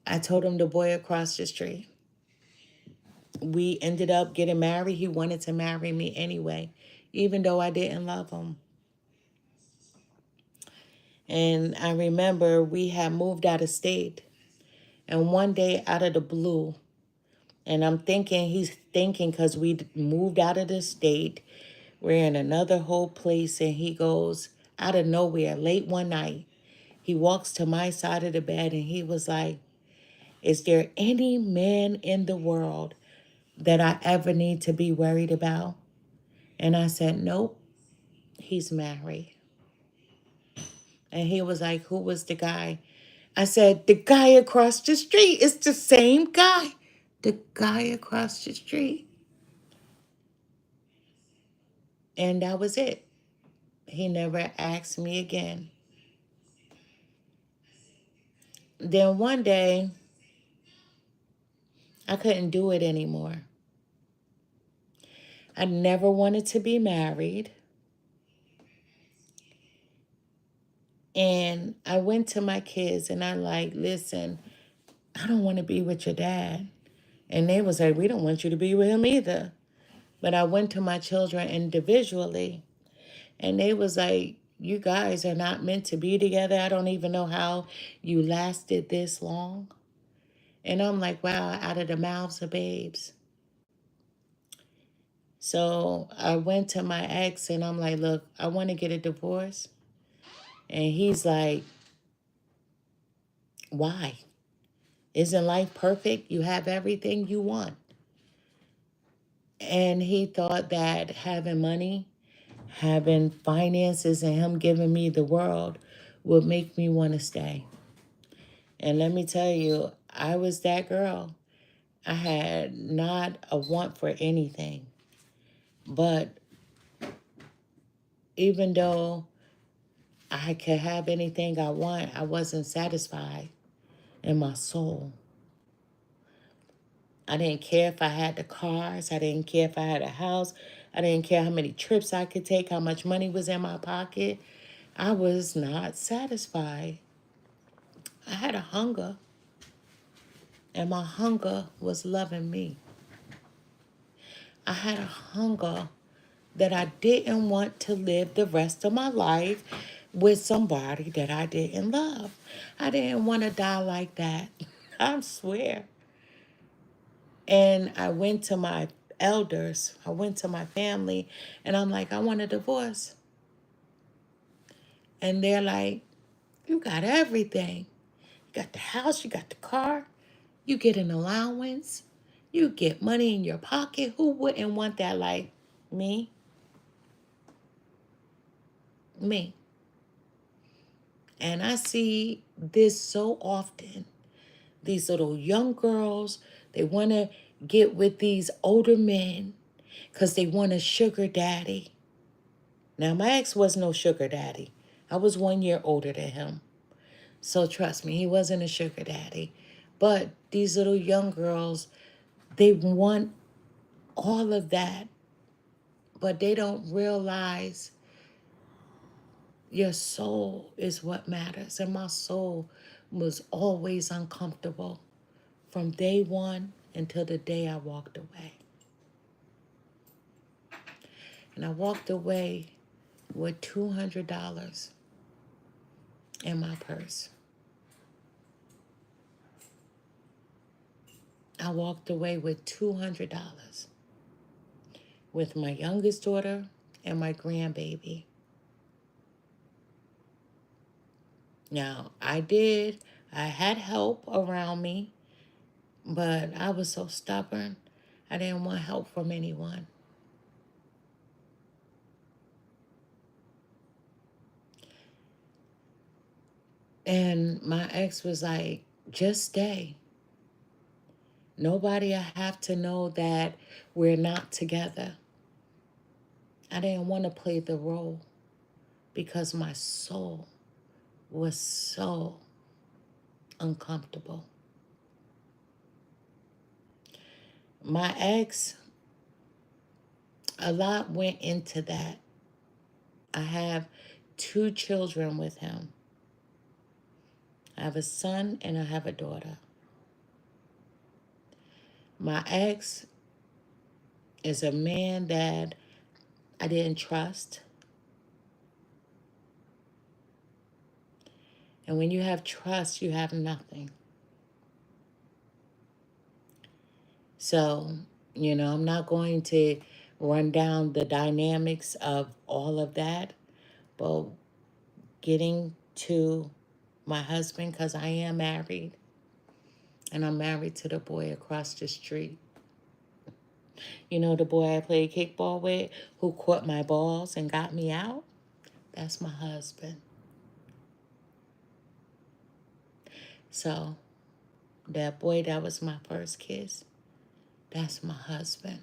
I told him the boy across the street. We ended up getting married. He wanted to marry me anyway, even though I didn't love him. And I remember we had moved out of state. And one day out of the blue, and I'm thinking he's thinking because we moved out of the state, we're in another whole place, and he goes out of nowhere late one night. He walks to my side of the bed and he was like, is there any man in the world that I ever need to be worried about? And I said, nope, he's married. And he was like, who was the guy? I said, the guy across the street. It's the same guy. The guy across the street. And that was it. He never asked me again. Then one day, I couldn't do it anymore. I never wanted to be married. And I went to my kids and I like, listen, I don't want to be with your dad. And they was like, we don't want you to be with him either. But I went to my children individually and they was like, you guys are not meant to be together. I don't even know how you lasted this long. And I'm like, wow, out of the mouths of babes. So I went to my ex and I'm like, look, I want to get a divorce. And he's like, why? Isn't life perfect? You have everything you want. And he thought that having money, having finances, and him giving me the world would make me want to stay. And let me tell you, I was that girl. I had not a want for anything. But even though I could have anything I want, I wasn't satisfied in my soul. I didn't care if I had the cars. I didn't care if I had a house. I didn't care how many trips I could take, how much money was in my pocket. I was not satisfied. I had a hunger, and my hunger was loving me. I had a hunger that I didn't want to live the rest of my life with somebody that I didn't love. I didn't want to die like that. I swear. And I went to my elders, I went to my family, and I'm like, I want a divorce. And they're like, you got everything. You got the house, you got the car, you get an allowance, you get money in your pocket. Who wouldn't want that? Like me? Me. And I see this so often. These little young girls, they want to get with these older men because they want a sugar daddy. Now, my ex was no sugar daddy. I was 1 year older than him. So trust me, he wasn't a sugar daddy. But these little young girls, they want all of that, but they don't realize your soul is what matters. And my soul was always uncomfortable from day one until the day I walked away. And I walked away with $200 in my purse. I walked away with $200 with my youngest daughter and my grandbaby. Now, I had help around me, but I was so stubborn. I didn't want help from anyone. And my ex was like, just stay. Nobody have to know that we're not together. I didn't want to play the role because my soul was so uncomfortable. My ex, a lot went into that. I have 2 children with him. I have a son and I have a daughter. My ex is a man that I didn't trust. And when you have trust, you have nothing. So, I'm not going to run down the dynamics of all of that, but getting to my husband, because I am married, and I'm married to the boy across the street. The boy I played kickball with who caught my balls and got me out? That's my husband. So, that boy that was my first kiss, that's my husband.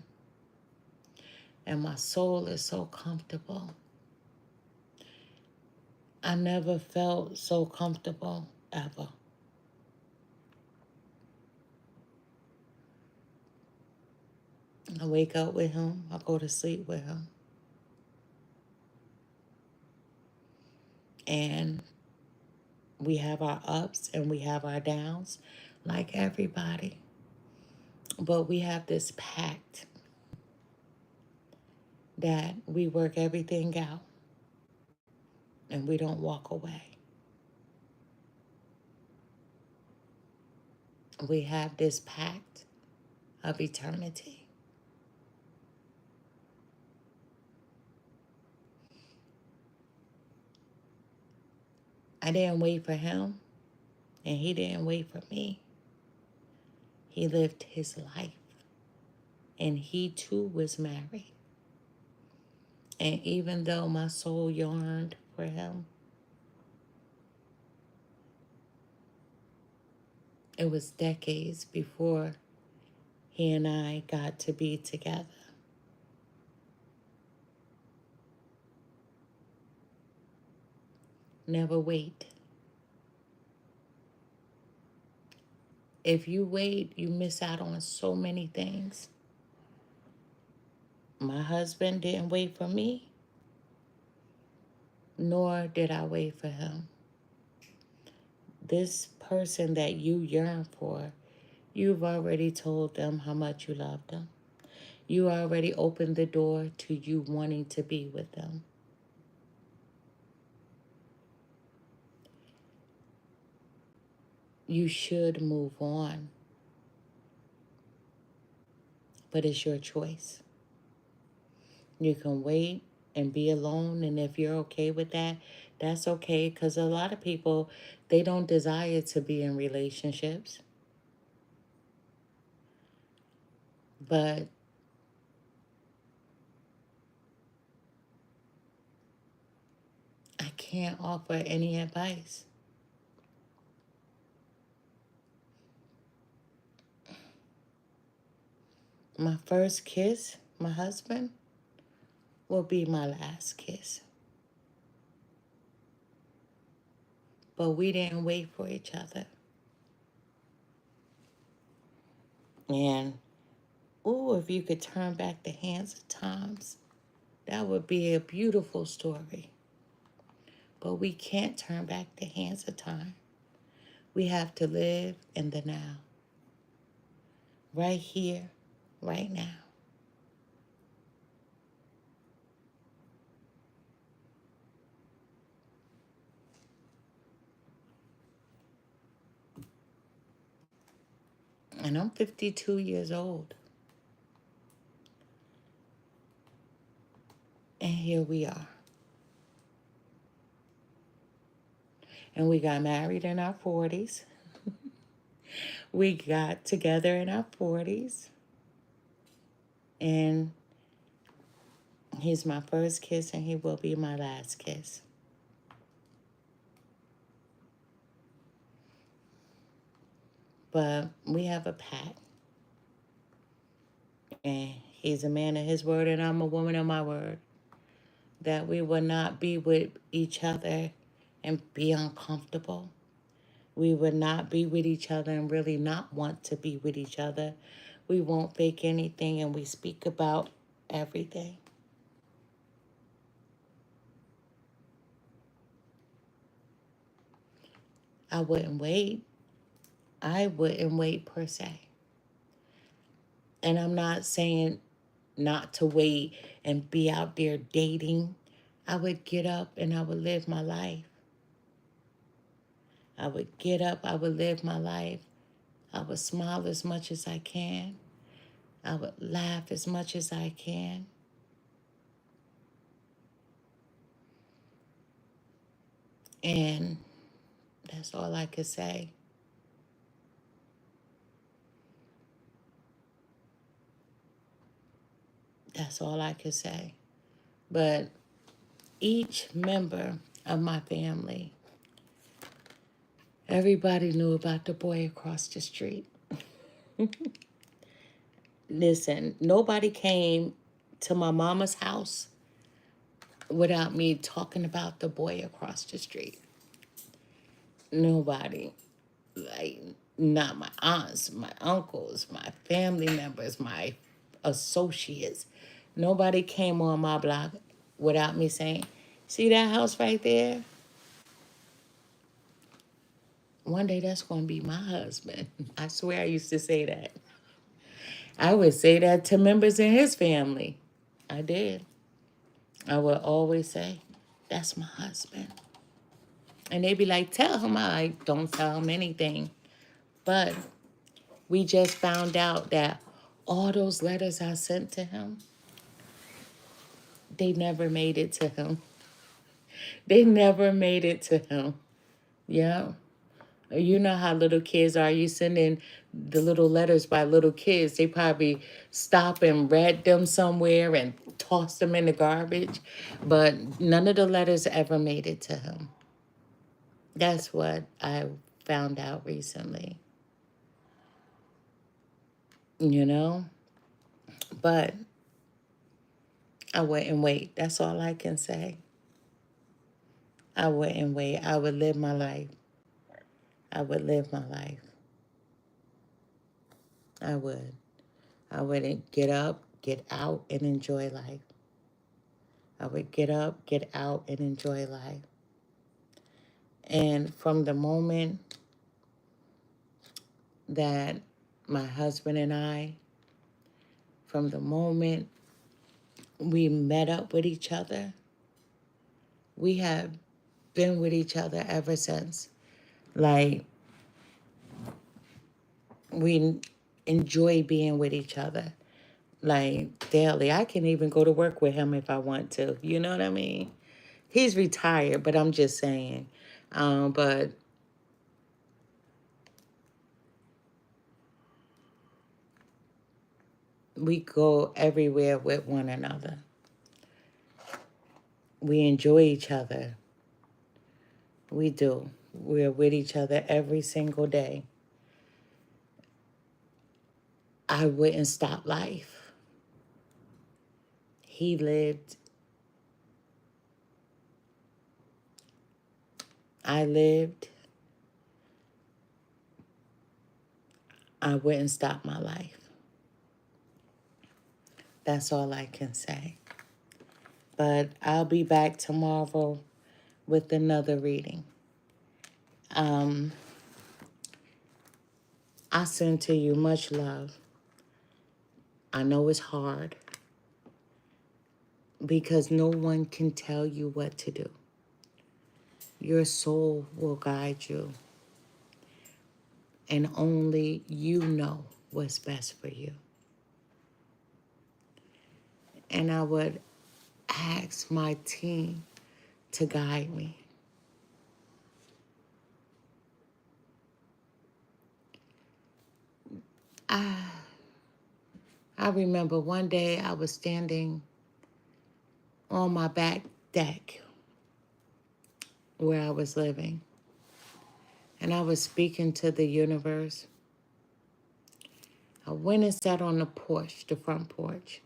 And my soul is so comfortable. I never felt so comfortable ever. I wake up with him. I go to sleep with him. And We have our ups and we have our downs, like everybody. But we have this pact that we work everything out and we don't walk away. We have this pact of eternity. I didn't wait for him, and he didn't wait for me. He lived his life, and he too was married. And even though my soul yearned for him, it was decades before he and I got to be together. Never wait. If you wait, you miss out on so many things. My husband didn't wait for me, nor did I wait for him. This person that you yearn for, you've already told them how much you love them. You already opened the door to you wanting to be with them. You should move on, but it's your choice. You can wait and be alone, and if you're okay with that, that's okay, because a lot of people, they don't desire to be in relationships. But I can't offer any advice. My first kiss, my husband, will be my last kiss. But we didn't wait for each other. And, oh, if you could turn back the hands of times, that would be a beautiful story. But we can't turn back the hands of time. We have to live in the now. Right here, right now. And I'm 52 years old. And here we are. And we got married in our 40s. We got together in our 40s. And he's my first kiss and he will be my last kiss. But we have a pact. And he's a man of his word and I'm a woman of my word. That we will not be with each other and be uncomfortable. We would not be with each other and really not want to be with each other. We won't fake anything and we speak about everything. I wouldn't wait. I wouldn't wait per se. And I'm not saying not to wait and be out there dating. I would get up and I would live my life. I would get up, I would live my life. I would smile as much as I can. I would laugh as much as I can. And that's all I could say. That's all I could say. But each member of my family, everybody knew about the boy across the street. Listen, nobody came to my mama's house without me talking about the boy across the street. Nobody. Like, not my aunts, my uncles, my family members, my associates. Nobody came on my block without me saying, see that house right there? one day that's going to be my husband. I swear I used to say that. I would say that to members in his family. I did. I would always say, that's my husband. And they'd be like, tell him. I don't tell him anything. But we just found out that all those letters I sent to him, they never made it to him. They never made it to him. Yeah. You know how little kids are. You send in the little letters by little kids. They probably stop and read them somewhere and toss them in the garbage. But none of the letters ever made it to him. That's what I found out recently. You know? But I wouldn't wait. That's all I can say. I wouldn't wait. I would live my life. I would live my life. I would. I would get up, get out, and enjoy life. I would get up, get out, and enjoy life. And from the moment that my husband and I, from the moment we met up with each other, we have been with each other ever since. Like, we enjoy being with each other. Like, daily. I can even go to work with him if I want to. You know what I mean? He's retired, but I'm just saying. But we go everywhere with one another. We enjoy each other. We do. We're with each other every single day. I wouldn't stop life. He lived. I lived. I wouldn't stop my life. That's all I can say. But I'll be back tomorrow with another reading. I send to you much love. I know it's hard because no one can tell you what to do. Your soul will guide you, and only you know what's best for you. And I would ask my team to guide me. I remember one day I was standing on my back deck where I was living, and I was speaking to the universe. I went and sat on the porch, the front porch.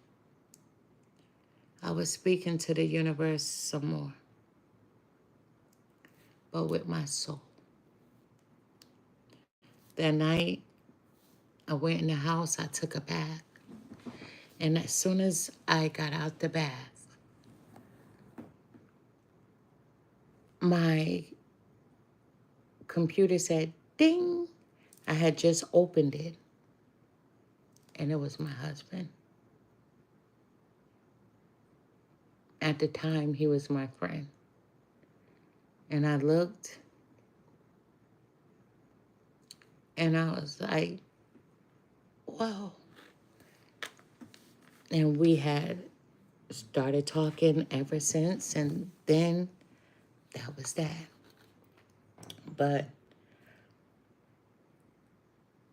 I was speaking to the universe some more, but with my soul. That night, I went in the house, I took a bath. And as soon as I got out the bath, my computer said, ding. I had just opened it, and it was my husband. At the time, he was my friend. And I looked, and I was like, whoa. And we had started talking ever since, and then that was that. But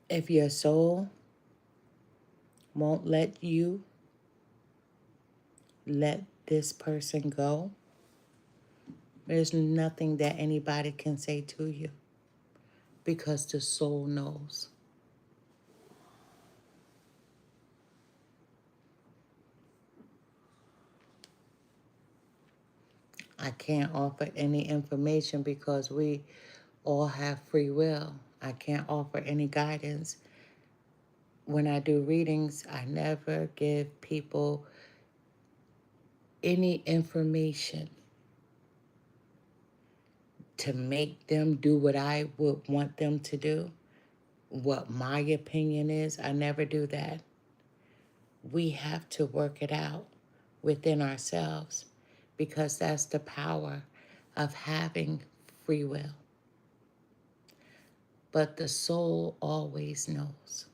if your soul won't let you let this person go, there's nothing that anybody can say to you, because the soul knows. I can't offer any information because we all have free will. I can't offer any guidance. When I do readings, I never give people any information to make them do what I would want them to do, what my opinion is. I never do that. We have to work it out within ourselves because that's the power of having free will. But the soul always knows.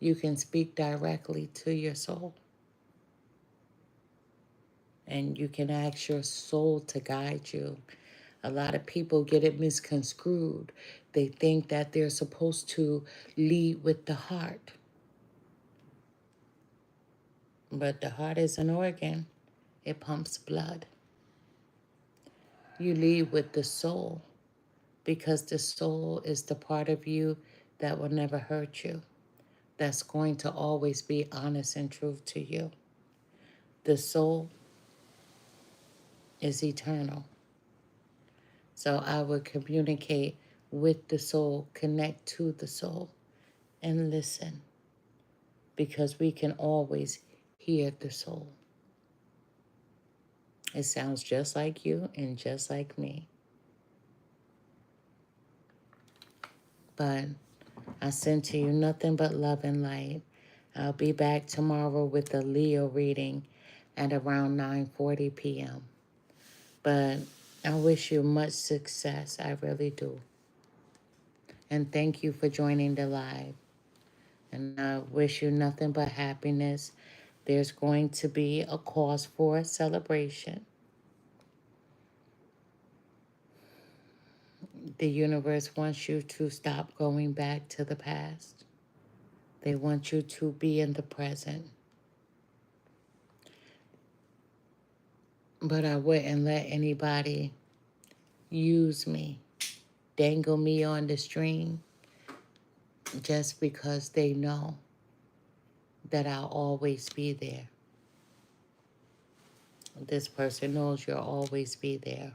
You can speak directly to your soul, and you can ask your soul to guide you. A lot of people get it misconstrued. They think that they're supposed to lead with the heart. But the heart is an organ. It pumps blood. You lead with the soul because the soul is the part of you that will never hurt you. That's going to always be honest and true to you. The soul is eternal. So I would communicate with the soul, connect to the soul, and listen because we can always hear the soul. It sounds just like you and just like me. But I send to you nothing but love and light. I'll be back tomorrow with a Leo reading at around 9:40 p.m. But I wish you much success. I really do. And thank you for joining the live. And I wish you nothing but happiness. There's going to be a cause for a celebration. The universe wants you to stop going back to the past. They want you to be in the present. But I wouldn't let anybody use me, dangle me on the string, just because they know that I'll always be there. This person knows you'll always be there.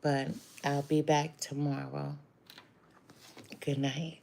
But I'll be back tomorrow. Good night.